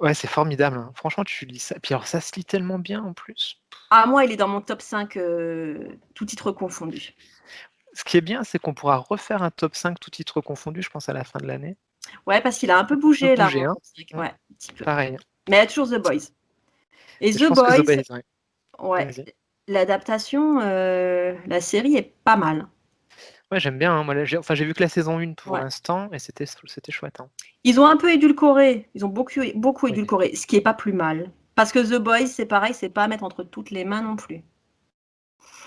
Ouais, c'est formidable, hein. Franchement, tu lis ça. Puis alors, ça se lit tellement bien en plus. Ah, moi, il est dans mon top 5, tout titre confondu. Ce qui est bien, c'est qu'on pourra refaire un top 5 tout titre confondu, je pense, à la fin de l'année. Ouais, parce qu'il a un peu On peut bougé, là, bouger, mon hein. top 5. Ouais, un petit peu. Pareil. Mais il y a toujours The Boys. Et Et je The pense que The Boys, Boys, ouais. ouais, Vas-y. l'adaptation, la série est pas mal. Ouais, j'aime bien, hein. Moi, là, j'ai vu que la saison 1 pour Ouais. l'instant, et c'était chouette, hein. Ils ont un peu édulcoré. Ils ont beaucoup Oui. édulcoré, ce qui est pas plus mal. Parce que The Boys, c'est pareil, c'est pas à mettre entre toutes les mains non plus.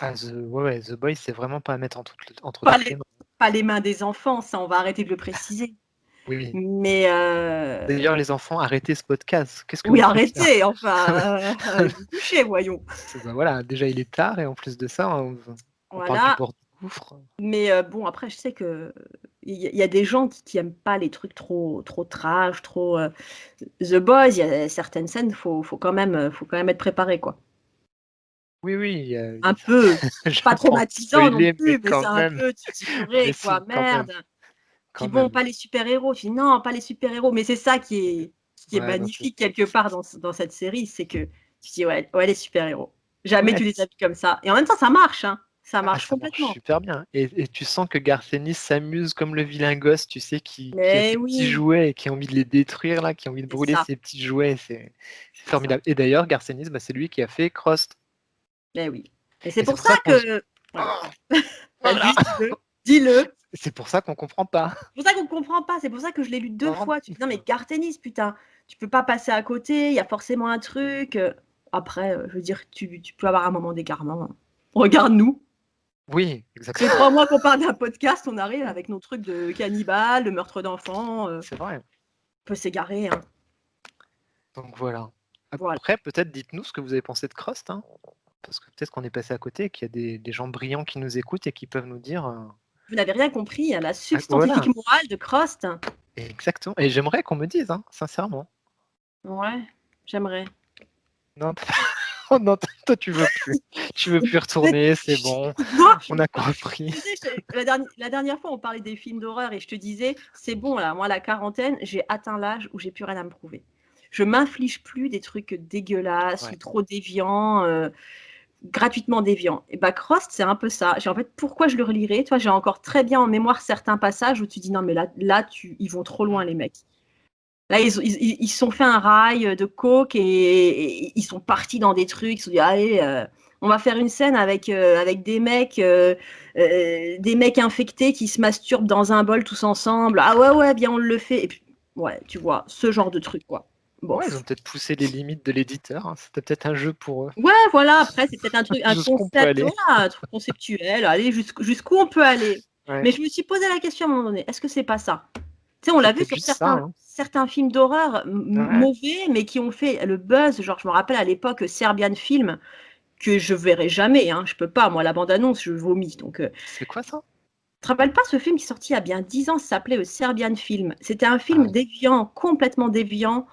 Ah, ouais, The Boys, c'est vraiment pas à mettre entre Pas toutes les les, mains. pas les mains des enfants, ça, on va arrêter de le préciser. Oui, oui. Mais D'ailleurs, les enfants, arrêtez ce podcast. Qu'est-ce que oui, vous faites là? arrêtez, enfin, vous couchez, voyons. Bah voilà, déjà il est tard et en plus de ça, on parle du Voilà. bord du gouffre. Mais bon, après, je sais que il y a des gens qui aiment pas les trucs trop trash, trop. The Boys, il y a certaines scènes, faut quand même être préparé, quoi. Oui, oui, Un peu, je pas vais pas en traumatisant non spoiler, mais plus, mais c'est quand un même. peu, tu te dis: Mais «Purée, quoi, si, merde». quand Puis bon, même. pas les super-héros. Tu dis: «Non, pas les super-héros», mais c'est ça qui est Ouais, non, c'est magnifique quelque part dans cette série, c'est que tu dis: «Ouais, ouais, les super-héros». Jamais ouais, tu les as vus comme ça et en même temps, ça marche, hein, ça ah, marche ça marche complètement. super bien. Et tu sens que Garth Ennis s'amuse comme le vilain gosse, tu sais, qui a Mais ses petits oui, jouets et qui a envie de les détruire, là, qui a envie de c'est brûler ça, ses petits jouets. C'est c'est ça. formidable. Et d'ailleurs, Garth Ennis, bah, c'est lui qui a fait Crost. Mais oui et c'est Et c'est pour pour ça ça qu'on... que voilà. Oh, voilà. Vas-y, dis-le, dis-le. C'est pour ça qu'on comprend pas. C'est pour ça qu'on comprend pas, c'est pour ça que je l'ai lu 2 Vraiment. fois. Tu dis: «Non mais Garth Ennis, putain, tu peux pas passer à côté, il y a forcément un truc». Après, je veux dire, tu peux avoir un moment d'égarement. Regarde-nous. Oui, Ça fait exactement. 3 mois qu'on parle d'un podcast, on arrive avec nos trucs de cannibales, de meurtre d'enfants, on C'est vrai. peut s'égarer, hein. Donc voilà. Voilà. Après, peut-être dites-nous ce que vous avez pensé de Crust, hein, parce que peut-être qu'on est passé à côté et qu'il y a des gens brillants qui nous écoutent et qui peuvent nous dire. Vous n'avez rien compris à la Voilà, substantifique morale de Crost. exactement. Et j'aimerais qu'on me dise, hein, sincèrement. Ouais, j'aimerais. Non, oh non, toi tu veux plus. Tu veux plus retourner, c'est bon. Non, On a compris. tu sais, la dernière fois, on parlait des films d'horreur et je te disais, c'est bon, là, moi, la quarantaine, j'ai atteint l'âge où j'ai plus rien à me prouver. Je m'inflige plus des trucs dégueulasses Ouais. ou trop déviants, gratuitement déviants. Et bah, Crost, c'est un peu ça. En fait, pourquoi je le relirais? Toi, j'ai encore très bien en mémoire certains passages où tu dis, non, mais là ils vont trop loin, les mecs. Là, ils se sont fait un rail de coke et ils sont partis dans des trucs. Ils se sont dit, allez, on va faire une scène avec des mecs infectés qui se masturbent dans un bol tous ensemble. Ah ouais, bien on le fait. Et puis, ouais, tu vois, ce genre de truc, quoi. Ouais, ils ont Bof. peut-être poussé les limites de l'éditeur, hein. C'était peut-être un jeu pour eux. Ouais, voilà, après, c'est peut-être un truc, un Jusqu'où on peut concept, aller. voilà, un truc conceptuel, aller jusqu'où on peut aller. Ouais. Mais je me suis posé la question à un moment donné, est-ce que c'est pas ça? Tu sais, on C'est l'a vu peut-être sur juste ça, hein. certains films d'horreur Ouais. mauvais, mais qui ont fait le buzz. Genre, je me rappelle à l'époque Serbian Film, que je verrai jamais, hein, je peux pas. Moi, la bande-annonce, je vomis. Donc, C'est quoi ça? te rappelles pas ce film qui est sorti il y a bien 10 ans, ça s'appelait Serbian Film. C'était un film déviant, complètement déviant,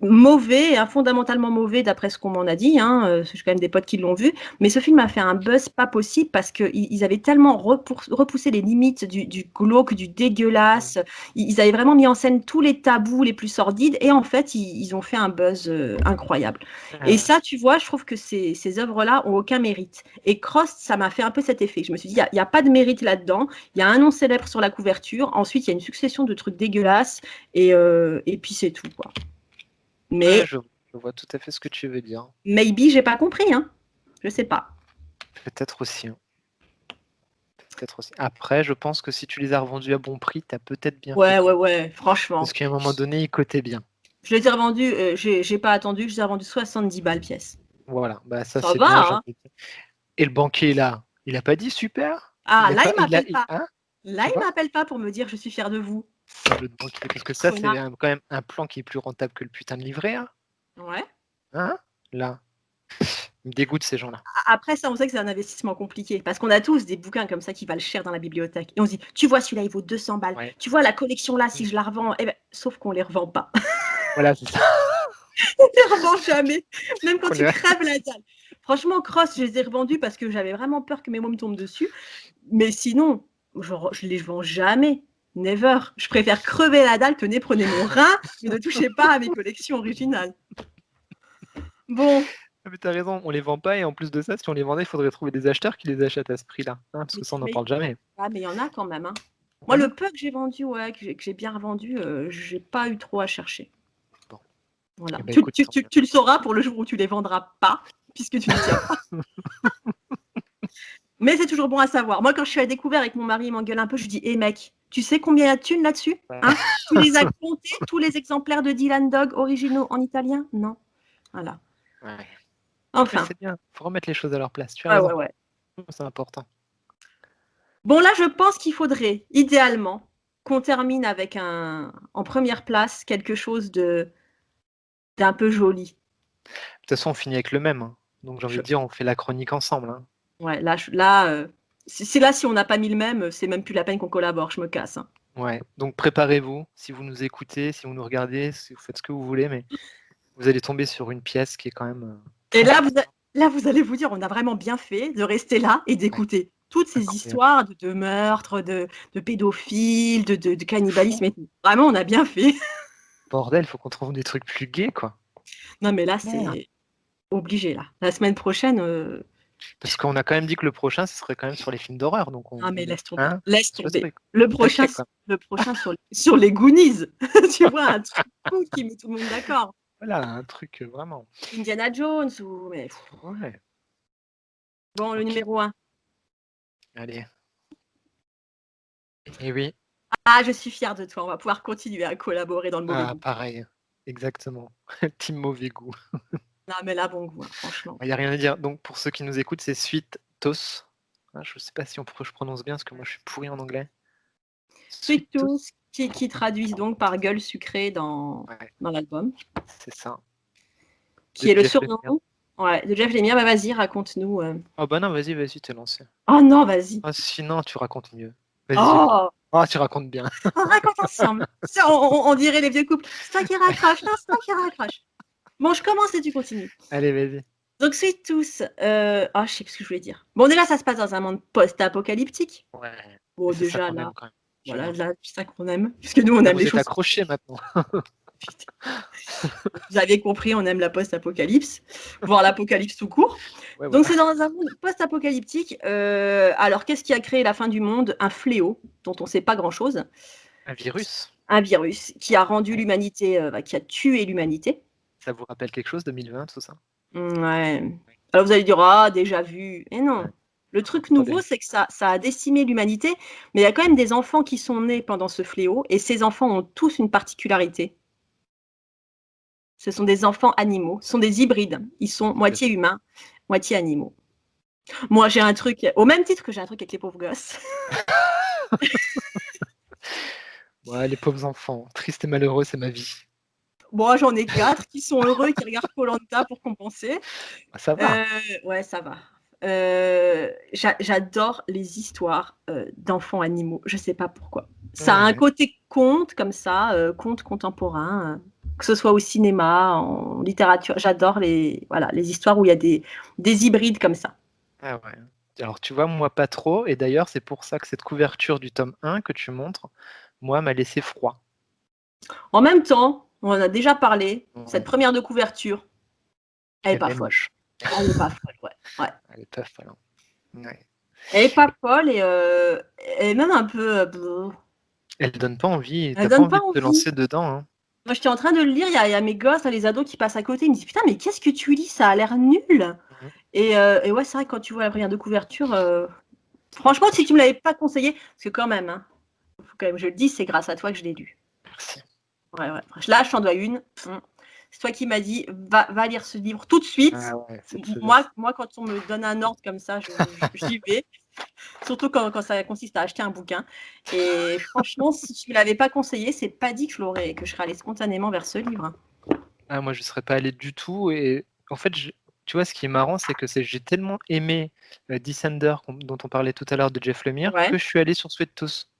mauvais, fondamentalement mauvais d'après ce qu'on m'en a dit. J'ai quand même des potes qui l'ont vu. Mais ce film a fait un buzz pas possible parce qu'ils avaient tellement repoussé les limites du glauque, du dégueulasse. Ils avaient vraiment mis en scène tous les tabous les plus sordides. Et en fait, ils ont fait un buzz incroyable. Et ça, tu vois, je trouve que ces œuvres-là ont aucun mérite. Et Cross, ça m'a fait un peu cet effet. Je me suis dit, il n'y a pas de mérite là-dedans. Il y a un nom célèbre sur la couverture. Ensuite, il y a une succession de trucs dégueulasses. Et puis, c'est tout, quoi. Mais Ouais, je vois tout à fait ce que tu veux dire. maybe, j'ai pas compris. Je sais pas. Peut-être aussi. Peut-être aussi. Après, je pense que si tu les as revendus à bon prix, tu as peut-être bien fait. Ouais, franchement. Parce qu'à un moment donné, ils cotaient bien. Je les ai revendus, j'ai pas attendu, je les ai revendus 70 balles pièce. Voilà, bah ça Ça c'est va, bien. hein. Et le banquier là, il a pas dit super? Ah, Il a là, pas, il m'appelle pas. hein? Là, il m'appelle pas pour me dire je suis fier de vous. Le banquier, parce que ça, c'est Connard. quand même un plan qui est plus rentable que le putain de livret A. Ouais. Hein? Là. Il me dégoûte ces gens-là. Après ça, on sait que c'est un investissement compliqué parce qu'on a tous des bouquins comme ça qui valent cher dans la bibliothèque. Et on se dit, tu vois, celui-là, il vaut 200 balles. Ouais. Tu vois, la collection là, si je la revends, eh ben, sauf qu'on les revend pas. Voilà, c'est ça. On les revend jamais. Même quand On tu les- crèves la dalle. Franchement, Cross, je les ai revendus parce que j'avais vraiment peur que mes mots me tombent dessus. Mais sinon, je les vends jamais. Never. Je préfère crever la dalle que prenez mon rein, mais ne touchez pas à mes collections originales. Bon. Ah, mais t'as raison, on les vend pas et en plus de ça, si on les vendait, il faudrait trouver des acheteurs qui les achètent à ce prix-là. Parce que ça, on n'en parle jamais. Ah, mais il y en a quand même. Moi, le peu que j'ai vendu, que j'ai bien revendu, j'ai pas eu trop à chercher. Bon. Voilà. Eh ben, écoute, tu le sauras pour le jour où tu les vendras pas, puisque tu ne tiens pas. Mais c'est toujours bon à savoir. Moi, quand je suis à découvert avec mon mari, il m'engueule un peu, je lui dis, hé mec, tu sais combien il y a de thunes là-dessus, Tu les as comptés, tous les exemplaires de Dylan Dog originaux en italien? Non. Voilà. Ouais. Enfin. C'est bien, faut remettre les choses à leur place. Tu as raison. Ouais. C'est important. Bon, là, je pense qu'il faudrait, idéalement, qu'on termine avec en première place quelque chose d'un peu joli. De toute façon, on finit avec le même. Donc j'ai envie de dire, on fait la chronique ensemble. Ouais, là, si on n'a pas mis le même, c'est même plus la peine qu'on collabore, je me casse. Ouais, donc préparez-vous, si vous nous écoutez, si vous nous regardez, si vous faites ce que vous voulez, mais vous allez tomber sur une pièce qui est quand même... Et là, vous allez vous dire, on a vraiment bien fait de rester là et d'écouter toutes ces histoires de meurtres, de pédophiles, de cannibalisme et tout. Vraiment, on a bien fait. Bordel, il faut qu'on trouve des trucs plus gays, quoi. Non, mais là, c'est obligé, là. La semaine prochaine... Parce qu'on a quand même dit que le prochain, ce serait quand même sur les films d'horreur. Donc Ah, mais laisse tomber. Laisse tomber. Le prochain sur les Goonies. Tu vois, un truc cool qui met tout le monde d'accord. Voilà, un truc vraiment. Indiana Jones ou... Mais... Ouais. Bon, le numéro 1. Allez. Et oui. Ah, je suis fière de toi. On va pouvoir continuer à collaborer dans le mauvais goût. Pareil. Exactement. Team mauvais goût. Non, mais là, bon goût, franchement. Il n'y a rien à dire. Donc, pour ceux qui nous écoutent, c'est Sweet Toast. Je ne sais pas si je prononce bien, parce que moi, je suis pourri en anglais. Sweet Toast, qui traduisent donc par gueule sucrée dans l'album. C'est ça. Qui est le surnom de Jeff Lemire. Bah, vas-y, raconte-nous. Oh bah non, vas-y, t'es lancé. Oh non, vas-y. Sinon, tu racontes mieux. Vas-y. Tu racontes bien. On raconte ensemble. On dirait les vieux couples. C'est toi qui raccroche, non, c'est toi qui raccroche. Bon, je commence et tu continues. Allez, vas-y. Donc, Sweet Tooth, je sais plus ce que je voulais dire. Bon, déjà, ça se passe dans un monde post-apocalyptique. Ouais. Bon, déjà, là, voilà, c'est ça qu'on aime. Puisque nous, on aime les choses. Vous êtes accrochés maintenant. Vous avez compris, on aime la post-apocalypse, voire l'apocalypse tout court. Ouais, donc, c'est dans un monde post-apocalyptique. Alors, qu'est-ce qui a créé la fin du monde? Un fléau dont on ne sait pas grand-chose. Un virus. Un virus qui a rendu l'humanité, qui a tué l'humanité. Ça vous rappelle quelque chose, 2020, tout ça? Ouais. Alors, vous allez dire, déjà vu. Et non. Ouais. Le truc nouveau, c'est que ça a décimé l'humanité, mais il y a quand même des enfants qui sont nés pendant ce fléau, et ces enfants ont tous une particularité. Ce sont des enfants animaux, ce sont des hybrides. Ils sont moitié humains, moitié animaux. Moi, j'ai un truc, au même titre que j'ai un truc avec les pauvres gosses. Ouais, les pauvres enfants, tristes et malheureux, c'est ma vie. Bon, j'en ai 4 qui sont heureux, qui regardent Koh-Lanta pour compenser. Ça va. Ouais, ça va. J'adore les histoires d'enfants animaux. Je sais pas pourquoi. Ça a un Ouais. côté conte comme ça, conte contemporain, que ce soit au cinéma, en littérature. J'adore voilà, les histoires où il y a des hybrides comme ça. Ah ouais. Alors tu vois, moi pas trop, et d'ailleurs c'est pour ça que cette couverture du tome 1 que tu montres, moi m'a laissé froid. En même temps, on en a déjà parlé, Ouais. cette première de couverture, elle est pas Elle est folle. moche. Elle est pas folle, ouais. Ouais. Elle est pas folle, hein. Ouais. Elle est pas folle et elle est même un peu, Elle donne pas envie, elle tu pas donne pas envie de te envie. lancer dedans, hein. Moi, j'étais en train de le lire, il y a mes gosses, là, les ados qui passent à côté, ils me disent: «Putain, mais qu'est-ce que tu lis? Ça a l'air nul!» Mmh. Et ouais, c'est vrai que quand tu vois la première de couverture, franchement, si tu me l'avais pas conseillé, parce que quand même, hein, faut quand même que je le dise, c'est grâce à toi que je l'ai lu. Merci. Ouais, ouais. Là, je t'en dois une. C'est toi qui m'as dit: Va lire ce livre tout de suite». Ah ouais, cette Moi faiblesse. moi, quand on me donne un ordre comme ça, j'y vais. Surtout quand ça consiste à acheter un bouquin. Et franchement, si tu me l'avais pas conseillé, c'est pas dit que je serais allée spontanément vers ce livre, hein. Ah moi je serais pas allé du tout, et en fait tu vois ce qui est marrant, c'est que j'ai tellement aimé, Descender dont on parlait tout à l'heure de Jeff Lemire, Ouais. que je suis allé sur Sweet Tooth,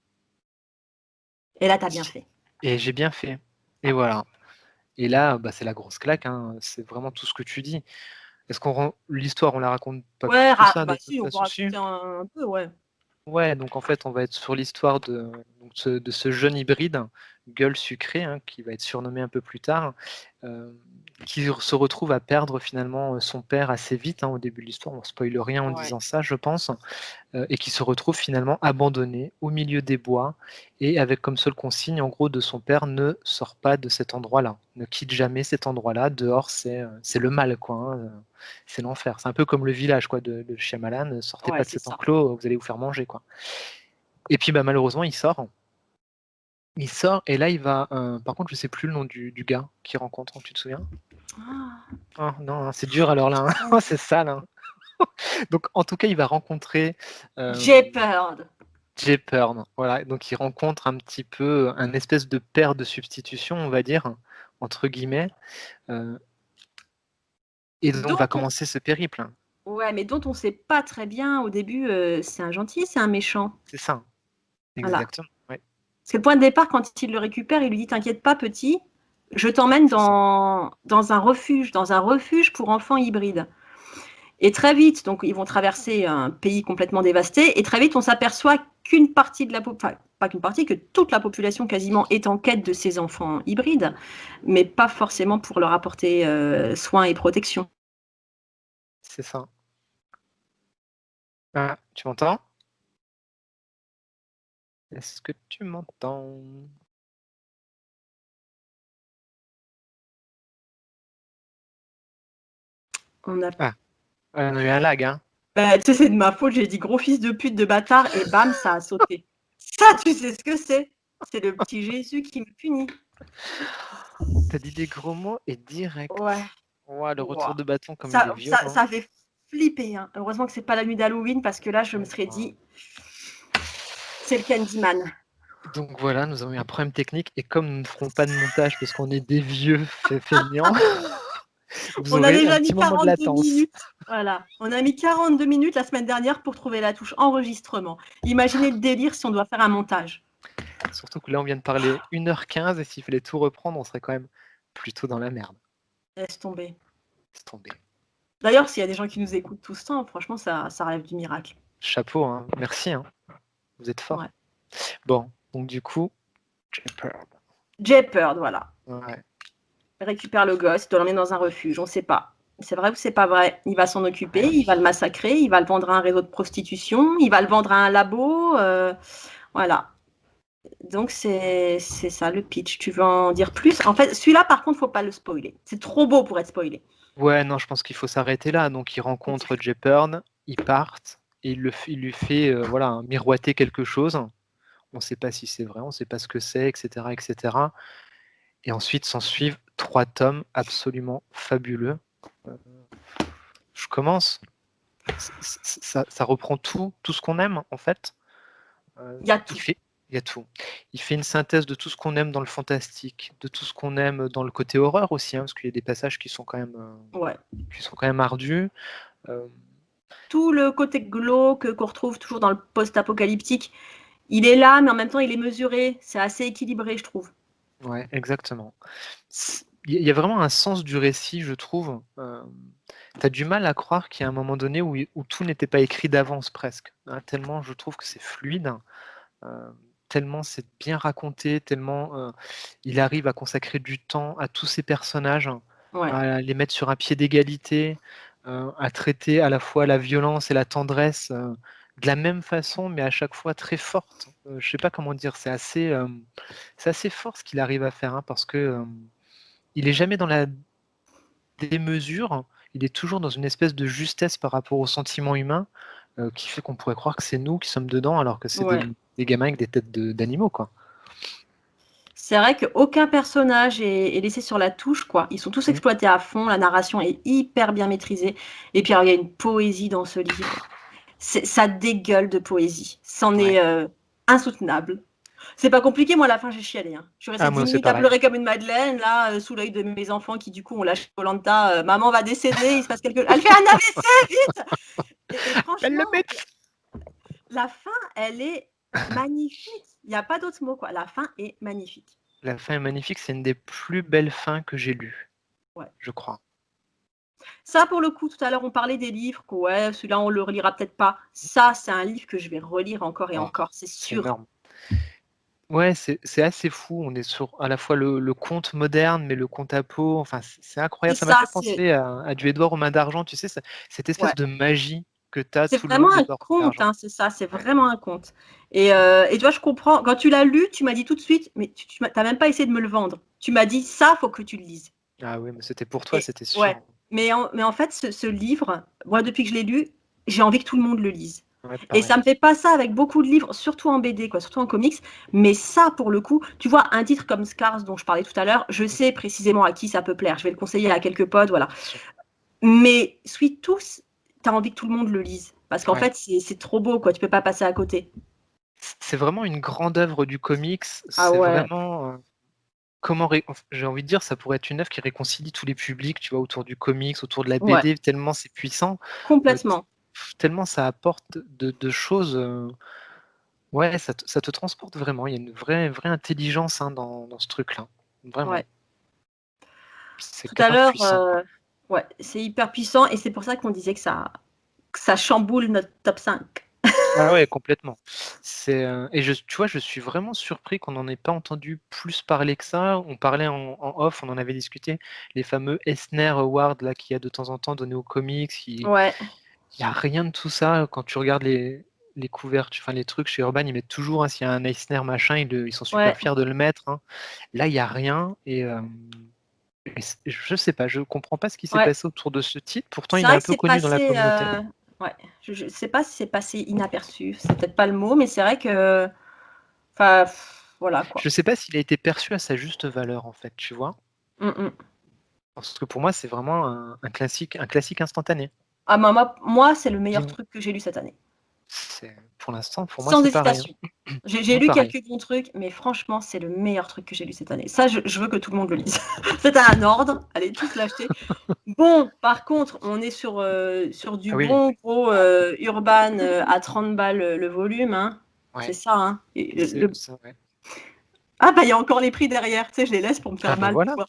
Et là, tu as bien fait. et j'ai bien fait, et voilà. Et là, bah, c'est la grosse claque, hein, c'est vraiment tout ce que tu dis. Est-ce qu'on rend l'histoire, on la raconte pas Ouais, plus que ça de bah toute si, on peut façon, si? raconter un peu, ouais. Ouais, donc en fait, on va être sur l'histoire de ce jeune hybride, Gueule Sucré, hein, qui va être surnommé un peu plus tard, hem, qui se retrouve à perdre finalement, son père assez vite, hein, au début de l'histoire. On ne spoile rien en Ouais. disant ça, je pense. Et qui se retrouve finalement abandonné au milieu des bois, et avec comme seule consigne en gros de son père: «Ne sors pas de cet endroit-là, ne quitte jamais cet endroit-là, dehors c'est le mal quoi, hein, c'est l'enfer». C'est un peu comme Le Village quoi de Shyamalan: «Sortez Ouais, pas de c'est cet ça. enclos, vous allez vous faire manger quoi». Et puis, bah, malheureusement il sort, et là il va, par contre je sais plus le nom du gars qu'il rencontre, tu te souviens? Ah, Ah non, hein, c'est dur alors là, hein, ouais. c'est sale, hein. Donc en tout cas il va rencontrer, J'ai hem peur. Jeopardy, voilà, donc il rencontre un petit peu un espèce de «père de substitution», on va dire, entre guillemets, heu et donc va Dont on commencer ce périple. Ouais, mais dont on sait pas très bien au début, c'est un gentil, c'est un méchant. C'est ça, Voilà. exactement, ouais, Parce que le point de départ, quand il le récupère, il lui dit: «T'inquiète pas petit, je t'emmène c'est ça. dans un refuge pour enfants hybrides». Et très vite, donc ils vont traverser un pays complètement dévasté, et très vite on s'aperçoit qu'une partie de la enfin, pas qu'une partie, que toute la population quasiment est en quête de ces enfants hybrides, mais pas forcément pour leur apporter, soin et protection. C'est ça. Ah, tu m'entends? Est-ce que tu m'entends? On a Ah, on a eu un lag, hein. Bah, tu sais, c'est de ma faute, j'ai dit: «Gros fils de pute de bâtard» et bam, ça a sauté. Ça, tu sais ce que c'est? C'est le petit Jésus qui me punit. Tu as dit des gros mots et Ouais, direct. Ouah, le retour waouh. de bâton comme il est Ça violent. fait flipper, hein. Heureusement que c'est pas la nuit d'Halloween parce que là, je me serais Waouh. dit: «C'est le Candyman». Donc voilà, nous avons eu un problème technique, et comme nous ne ferons pas de montage parce qu'on est des vieux feignants, vous On a aurez un déjà petit mis moment de 42 latence. minutes. Voilà, on a mis 42 minutes la semaine dernière pour trouver la touche enregistrement. Imaginez le délire si on doit faire un montage. Surtout que là, on vient de parler 1h15, et s'il fallait tout reprendre, on serait quand même plutôt dans la merde. Laisse tomber. Laisse tomber. D'ailleurs, s'il y a des gens qui nous écoutent tout ce temps, franchement, ça relève du miracle. Chapeau, hein. Merci, hein. Vous êtes Ouais. forts. Bon, donc du coup, j'ai peur. Jeopardy, voilà. Ouais. Récupère le gosse, doit l'emmener dans un refuge, on sait pas. C'est vrai ou c'est pas vrai? Il va s'en occuper, Ouais. il va le massacrer, il va le vendre à un réseau de prostitution, il va le vendre à un labo, voilà. Donc c'est ça le pitch. Tu veux en dire plus? En fait, celui-là par contre, faut pas le spoiler. C'est trop beau pour être spoilé. Ouais, non, je pense qu'il faut s'arrêter là. Donc, ils rencontrent Jeopardy, ils partent, et il lui fait voilà, miroiter quelque chose. On ne sait pas si c'est vrai, on ne sait pas ce que c'est, etc., etc. Et cetera. Et ensuite s'en suivent 3 tomes absolument fabuleux. Euh, je commence. Ça reprend tout ce qu'on aime, en fait. Il y a Il tout. fait il y a tout. Il fait une synthèse de tout ce qu'on aime dans le fantastique, de tout ce qu'on aime dans le côté horreur aussi, hein, parce qu'il y a des passages qui sont quand même, Ouais. ardus. Heu Tout le côté glauque qu'on retrouve toujours dans le post-apocalyptique, il est là, mais en même temps, il est mesuré. C'est assez équilibré, je trouve. Ouais, exactement. Il y a vraiment un sens du récit, je trouve. Tu as du mal à croire qu'il y a un moment donné où tout n'était pas écrit d'avance presque, hein, tellement je trouve que c'est fluide, tellement c'est bien raconté, tellement, il arrive à consacrer du temps à tous ces personnages, Ouais. à les mettre sur un pied d'égalité, à traiter à la fois la violence et la tendresse, de la même façon, mais à chaque fois très forte. Je sais pas comment dire, c'est assez fort ce qu'il arrive à faire, hein, parce que, il est jamais dans la démesure, il est toujours dans une espèce de justesse par rapport aux sentiments humains, qui fait qu'on pourrait croire que c'est nous qui sommes dedans, alors que c'est Ouais. des gamins avec des têtes d'animaux, quoi. C'est vrai qu'aucun personnage est laissé sur la touche, quoi. Ils sont tous Mmh. exploités à fond, la narration est hyper bien maîtrisée. Et puis, alors, il y a une poésie dans ce livre. Ça dégueule de poésie. C'en Ouais. est insoutenable. C'est pas compliqué, moi à la fin j'ai chialé. Hein. Je suis restée Ah 10 moi c'est minutes à pareil. pleurer comme une madeleine, là, sous l'œil de mes enfants qui du coup ont lâché koh maman va décéder, il se passe quelque chose. Elle fait un AVC, vite. Et Elle franchement, le met. la fin, elle est magnifique. Il n'y a pas d'autre mot, quoi. La fin est magnifique. La fin est magnifique, c'est une des plus belles fins que j'ai lues, Ouais. je crois. Ça, pour le coup, tout à l'heure, on parlait des livres, que ouais, celui-là, on le relira peut-être pas. Ça, c'est un livre que je vais relire encore et Oh, encore, c'est c'est sûr. énorme. Ouais, c'est assez fou, on est sur à la fois le conte moderne, mais le conte apo, enfin c'est Et incroyable. Ça m'a ça, fait penser à du Édouard aux mains d'argent, tu sais, cette ouais. espèce de magie que tu as C'est tout le long vraiment un d'Édouard aux mains conte, d'argent. hein, c'est ça, c'est vraiment un conte. Et tu vois, je comprends. Quand tu l'as lu, tu m'as dit tout de suite, mais tu n'as même pas essayé de me le vendre. Tu m'as dit, ça, faut que tu le lises. Ah oui, mais c'était pour toi, Et c'était ouais, sûr. mais en fait, ce livre, moi, depuis que je l'ai lu, j'ai envie que tout le monde le lise. Ouais, Et ça pareil. me fait pas ça avec beaucoup de livres, surtout en BD, quoi, surtout en comics. Mais ça, pour le coup, tu vois, un titre comme Scars, dont je parlais tout à l'heure, je Mmh, sais précisément à qui ça peut plaire. Je vais le conseiller à quelques potes, voilà. bien sûr. Mais Sweet Tooth, tu as envie que tout le monde le lise. Parce qu'en Ouais. fait, c'est trop beau, quoi. Tu peux pas passer à côté. C'est vraiment une grande œuvre du comics. Ah C'est ouais, vraiment, j'ai envie de dire, ça pourrait être une œuvre qui réconcilie tous les publics, tu vois, autour du comics, autour de la ouais, BD, tellement c'est puissant, t complètement. tellement ça apporte de choses, ouais, ça te transporte vraiment. Il y a une vraie intelligence, hein, dans ce truc-là, vraiment. Ouais. C'est Tout à grave l'heure, puissant, quoi. ouais, c'est hyper puissant et c'est pour ça qu'on disait que ça chamboule notre top 5. Ah ouais, complètement. Et tu vois, je suis vraiment surpris qu'on n'en ait pas entendu plus parler que ça. On parlait en off, on en avait discuté, les fameux Eisner Awards là qu'il y a de temps en temps donnés aux comics, Ouais, il y a rien de tout ça. Quand tu regardes les couvertures, enfin les trucs chez Urban, ils mettent toujours, hein, s'il y a un Eisner machin, ils sont super ouais. fiers de le mettre, hein. Là, il y a rien et je sais pas, je comprends pas ce qui s'est Ouais. passé autour de ce titre. Pourtant, C'est il est vrai un que peu c'est connu dans la passé, communauté. ouais, je sais pas si c'est passé inaperçu, c'est peut-être pas le mot, mais c'est vrai que, enfin, voilà quoi. Je sais pas s'il a été perçu à sa juste valeur en fait, tu vois? Mmh mh. Parce que pour moi, c'est vraiment un classique instantané. Ah moi, c'est le meilleur Dis truc que j'ai lu cette année. pour l'instant, pour moi, Sans c'est pareil, hésitation. hein. J'ai Moi, lu pareil. quelques bons trucs, mais franchement, c'est le meilleur truc que j'ai lu cette année. Ça, je veux que tout le monde le lise. C'est un ordre, allez tous l'acheter. Bon, par contre, on est sur du Ah oui, bon gros, Urban, à 30 balles, le volume, hein. C'est ouais, ça, hein et c'est ça, ouais. ah bah, il y a encore les prix derrière, tu sais, je les laisse pour me Ah faire bah mal, tu voilà, vois?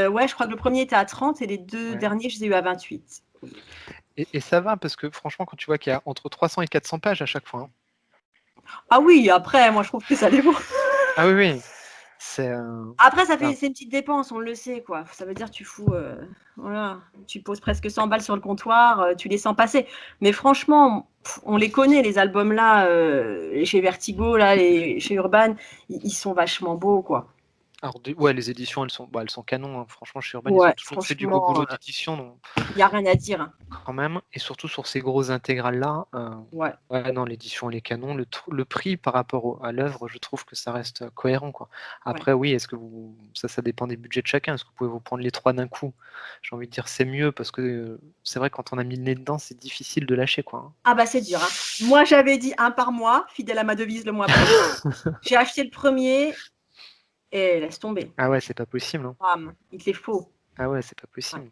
Ouais, je crois que le premier était à 30 et les 2 ouais. derniers, je les ai eu à 28. Et ça va parce que franchement, quand tu vois qu'il y a entre 300 et 400 pages à chaque fois, hein. Ah oui, après, moi, je trouve que ça les vaut. Ah oui, oui, Après, ça voilà. fait c'est une petite dépense, on le sait, quoi. Ça veut dire tu fous, voilà, tu poses presque 100 balles sur le comptoir, tu les sens passer. Mais franchement, on les connaît les albums là, chez Vertigo là, chez Urban, ils sont vachement beaux, quoi. Alors ouais, les éditions, elles sont canons, hein. Franchement, chez Urban, ils ont Ouais, toujours fait du beau franchement, boulot d'édition, donc il y a rien à dire, hein. quand même, et surtout sur ces grosses intégrales-là, Ouais, ouais, non, l'édition, elle est canon. Le prix par rapport à l'œuvre, je trouve que ça reste cohérent, quoi. ouais. Après, oui, est-ce que ça dépend des budgets de chacun. Est-ce que vous pouvez vous prendre les 3 d'un coup? J'ai envie de dire c'est mieux parce que c'est vrai, quand on a mis le nez dedans, c'est difficile de lâcher, quoi, Ah bah, c'est dur, hein. Moi, j'avais dit un par mois, fidèle à ma devise le mois prochain. hein. J'ai acheté le premier et laisse tomber. Ah ouais, c'est pas possible, hein. Bam, il te les faut. Ah ouais, c'est pas Ouais. possible.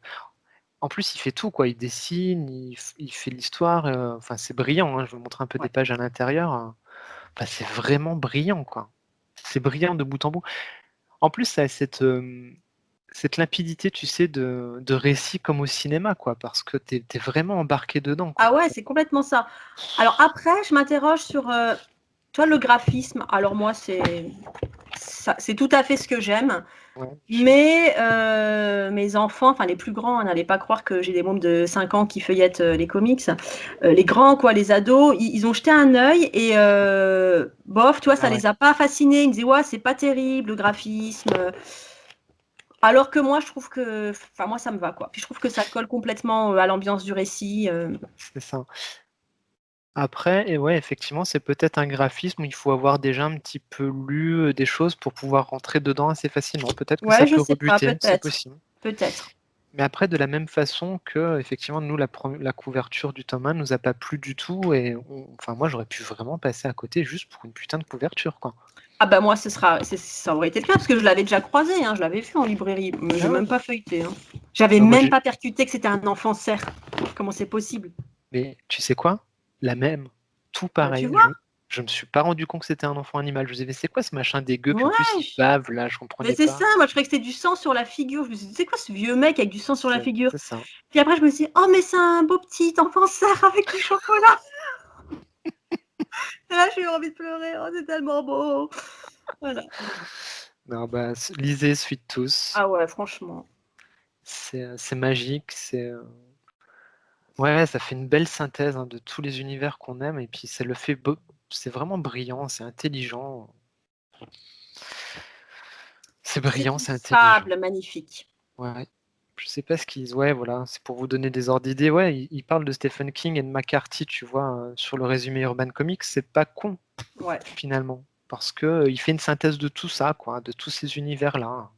En plus, il fait tout, quoi. Il dessine, il fait l'histoire. Enfin, c'est brillant, hein. Je vais vous montrer un peu des Ouais. pages à l'intérieur. Enfin, c'est vraiment brillant, quoi. C'est brillant de bout en bout. En plus, ça a cette limpidité, tu sais, de récit comme au cinéma, quoi, parce que tu es vraiment embarqué dedans, Ah quoi. ouais, c'est complètement ça. Alors après, je m'interroge sur, toi, le graphisme. Alors moi, c'est tout à fait ce que j'aime. Ouais, Mais mes enfants, enfin les plus grands, n'allez pas croire que j'ai des mômes de 5 ans qui feuillettent les comics. Les grands, quoi, les ados, ils ont jeté un œil et bof, tu vois, ça ah ouais. les a pas fascinés. Ils me disaient, ouais, c'est pas terrible le graphisme. Alors que moi, je trouve que, enfin, moi, ça me va, quoi. Puis je trouve que ça colle complètement à l'ambiance du récit. C'est ça. Après, et ouais, effectivement, c'est peut-être un graphisme où il faut avoir déjà un petit peu lu des choses pour pouvoir rentrer dedans assez facilement. Peut-être que ça Ouais, je peut sais pas, rebuter, c'est peut-être. possible. Peut-être. Mais après, de la même façon que, effectivement, nous, la couverture du tome 1 nous a pas plu du tout. Et enfin, moi, j'aurais pu vraiment passer à côté juste pour une putain de couverture, quoi. Ah bah moi, ça aurait été le cas, parce que je l'avais déjà croisé, hein, je l'avais vu en librairie, mais j'ai Ah ouais. même pas feuilleté. Hein. J'avais Moi, même pas percuté que c'était un enfant cerf. Comment c'est possible? mais tu sais quoi? La même, tout Bah tu pareil. vois? Je me suis pas rendu compte que c'était un enfant animal. Je me disais, mais c'est quoi ce machin dégueu? Puis en plus, il Ouais, bave là, je mais comprenais c'est pas. ça, moi je croyais que c'était du sang sur la figure. Je me suis dit, c'est quoi ce vieux mec avec du sang sur la figure? C'est ça. Puis après, je me suis dit, oh, mais c'est un beau petit enfant cerf avec du chocolat. Et là, j'ai eu envie de pleurer, oh, c'est tellement beau. Voilà. Non, bah, lisez Sweet Tooth. Ah ouais, franchement. C'est magique. Ouais, ça fait une belle synthèse hein, de tous les univers qu'on aime. Et puis, ça le fait c'est vraiment brillant, c'est intelligent. C'est brillant, C'est une c'est intelligent. fable magnifique. Ouais. Je sais pas ce qu'ils. Ouais, voilà, c'est pour vous donner des ordres d'idées. Ouais, il parle de Stephen King et de McCarthy, tu vois, sur le résumé Urban Comics. C'est pas con, Ouais. finalement. Parce que il fait une synthèse de tout ça, quoi, de tous ces univers-là.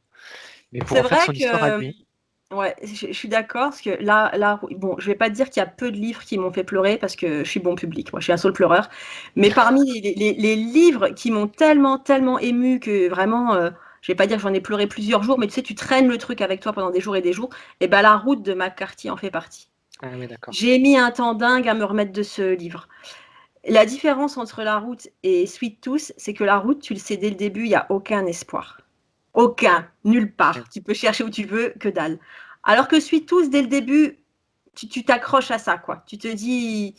Mais pour C'est en faire vrai son histoire à que lui. ouais, je suis d'accord parce que là, bon, je vais pas te dire qu'il y a peu de livres qui m'ont fait pleurer parce que je suis bon public. Moi, je suis un saule pleureur. Mais parmi les livres qui m'ont tellement, tellement ému que vraiment, je vais pas dire que j'en ai pleuré plusieurs jours, mais tu sais, tu traînes le truc avec toi pendant des jours et des jours. Et ben, La Route de McCarthy en fait partie. Ah ouais, d'accord. J'ai mis un temps dingue à me remettre de ce livre. La différence entre La Route et Sweet Tooth, c'est que La Route, tu le sais dès le début, il y a aucun espoir. Aucun, nulle Ok. part. Tu peux chercher où tu veux, que dalle. Alors que Sweet Tooth, dès le début, tu t'accroches à ça, quoi. Tu te dis.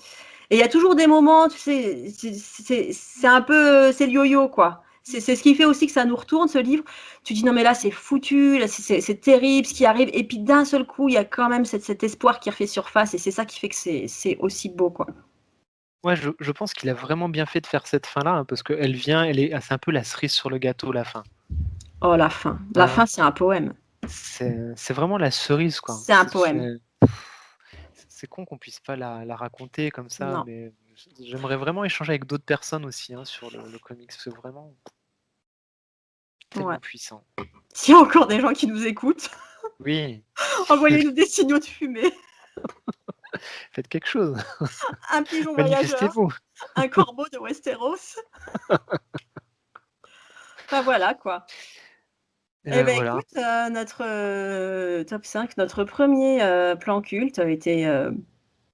Et il y a toujours des moments, tu sais, c'est un peu. C'est le yo-yo, quoi. C'est ce qui fait aussi que ça nous retourne, ce livre. Tu dis non, mais là, c'est foutu, là, c'est terrible ce qui arrive. Et puis d'un seul coup, il y a quand même cet espoir qui refait surface. Et c'est ça qui fait que c'est aussi beau, quoi. Ouais, je pense qu'il a vraiment bien fait de faire cette fin-là, hein, parce qu'elle vient, c'est un peu la cerise sur le gâteau, la fin. Oh, la fin. La Hein, fin, c'est un poème. c'est vraiment la cerise, quoi. C'est un poème. C'est con qu'on puisse pas la raconter comme ça, Non. mais j'aimerais vraiment échanger avec d'autres personnes aussi hein, sur le comics. C'est vraiment Ouais. tellement puissant. S'il y a encore des gens qui nous écoutent, Oui, envoyez-nous des signaux de fumée. faites quelque chose. Un pigeon voyageur, Manifestez-vous. un corbeau de Westeros. Enfin voilà quoi. Et Eh ben ben voilà, écoute, notre top 5, notre premier plan culte a été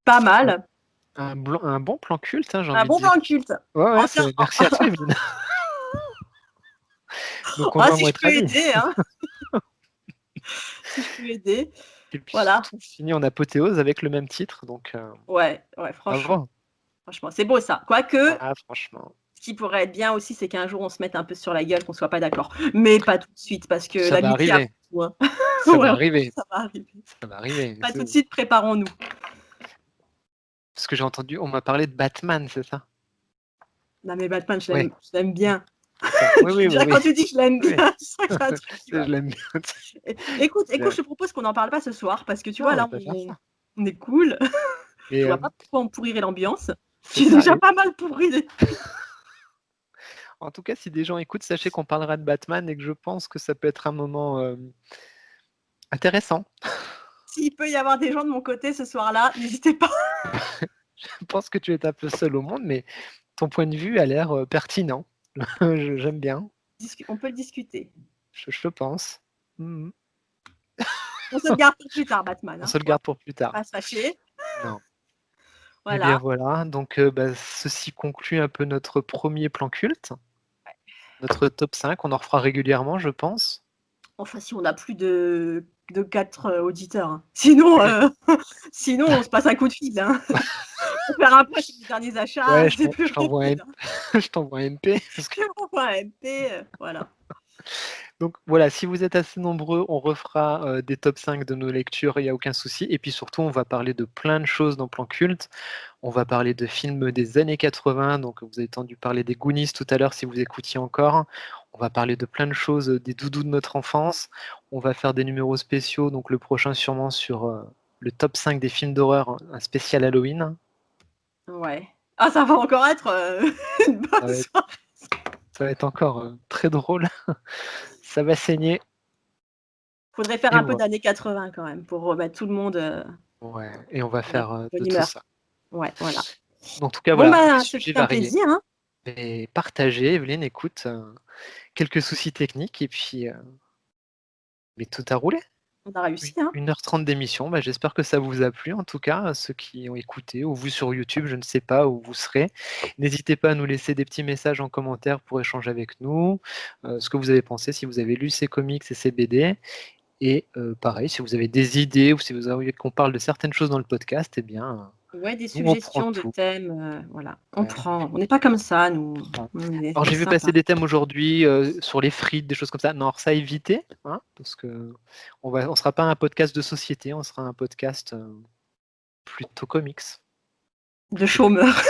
pas un, mal. un bon plan culte, hein, j'ai Un envie de bon dire. plan culte. Ouais, ouais, Enfin, merci à toi, Evelyne. Nos oh, conjoints si vont je être peux ravis. aider, hein. Si je peux aider. Et puis Voilà. surtout, on finit en apothéose avec le même titre, donc Ouais, ouais, franchement. bravo. Franchement, c'est beau ça. Quoique, Ah, franchement, ce qui pourrait être bien aussi, c'est qu'un jour on se mette un peu sur la gueule, qu'on soit pas d'accord. Mais pas tout de suite, parce que ça va l'amitié a arriver. tout, hein. Ça va Ouais, arriver. ça va arriver. Ça va arriver. Pas tout de suite, préparons-nous. Parce que j'ai entendu, on m'a parlé de Batman, c'est ça? Non, mais Batman, Ouais, je l'aime bien. c'est ça. Oui, oui, oui, Déjà, oui. quand tu dis que je l'aime Oui. bien, je sens qu'il y a un truc qui Je va. l'aime bien. Écoute, Je- je te propose qu'on n'en parle pas ce soir, parce que tu Non, vois, on va là, pas faire ça. on est cool. Et Je vois pas pourquoi on pourrirait l'ambiance. c'est Tu es ça. déjà Et pas mal pourri. en tout cas, si des gens écoutent, sachez qu'on parlera de Batman et que je pense que ça peut être un moment intéressant. S'il peut y avoir des gens de mon côté ce soir-là, n'hésitez pas. Je pense que tu es un peu seul au monde, mais ton point de vue a l'air pertinent. J'aime bien. On peut le discuter. Je pense. Mhm. On se le garde pour plus tard, Batman. On Hein. se le garde pour plus tard. Pas se fâcher. Non. Voilà. Et bien voilà, donc ceci conclut un peu notre premier plan culte. Notre top 5, on en refera régulièrement, je pense. Enfin, si on a plus de 4 auditeurs. Hein. Sinon, sinon, on se passe un coup de fil. Hein. Pour faire un point sur les derniers achats, Ouais, c'est plus je t'envoie un, facile. je t'envoie un MP. Parce que... Je t'envoie un MP, voilà. Donc voilà, si vous êtes assez nombreux, on refera des top 5 de nos lectures, il n'y a aucun souci. Et puis surtout, on va parler de plein de choses dans Plan Culte. On va parler de films des années 80, donc vous avez entendu parler des Goonies tout à l'heure si vous écoutiez encore. On va parler de plein de choses, des doudous de notre enfance. On va faire des numéros spéciaux, donc le prochain sûrement sur le top 5 des films d'horreur, un spécial Halloween. Ouais. Ah, ça va encore être une bonne soirée. Ça va être encore très drôle. Ça va saigner. Faudrait faire Et un peu voilà. d'années 80 quand même pour remettre tout le monde. Ouais, et on va Voilà, faire de bonne tout humeur. ça. Ouais, voilà. En tout cas, Bon, voilà, des bah, sujets c'était un variés. plaisir. Hein. Et partagez, Evelyne, écoute, quelques soucis techniques et puis mais tout a roulé. On a réussi. Hein. 1h30 d'émission, bah, j'espère que ça vous a plu en tout cas, ceux qui ont écouté, ou vous sur YouTube, je ne sais pas où vous serez. N'hésitez pas à nous laisser des petits messages en commentaire pour échanger avec nous, ce que vous avez pensé, si vous avez lu ces comics et ces BD. Et pareil, si vous avez des idées ou si vous avez envie qu'on parle de certaines choses dans le podcast, eh bien, Ouais, des nous on prend suggestions de tout. thèmes. Voilà. On Ouais, prend. On n'est pas comme ça, nous. On alors est j'ai vu sympa. passer des thèmes aujourd'hui sur les frites, des choses comme ça. Non, alors ça éviter, hein, parce que on sera pas un podcast de société, on sera un podcast plutôt comics. De chômeurs.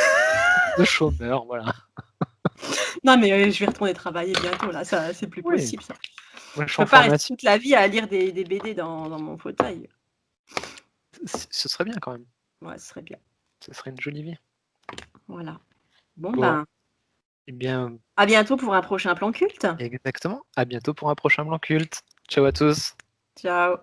De chômeurs, voilà. Non, mais je vais retourner travailler bientôt, là. Ça, c'est plus Oui, possible, ça. moi je Je suis en peux pas rester formation. toute la vie à lire des BD dans mon fauteuil. Ce serait bien quand même. Ouais, ce serait bien. Ce serait une jolie vie. Voilà. Bon, Bon, ben, eh bien, à bientôt pour un prochain plan culte. exactement. À bientôt pour un prochain blanc culte. Ciao à tous. Ciao.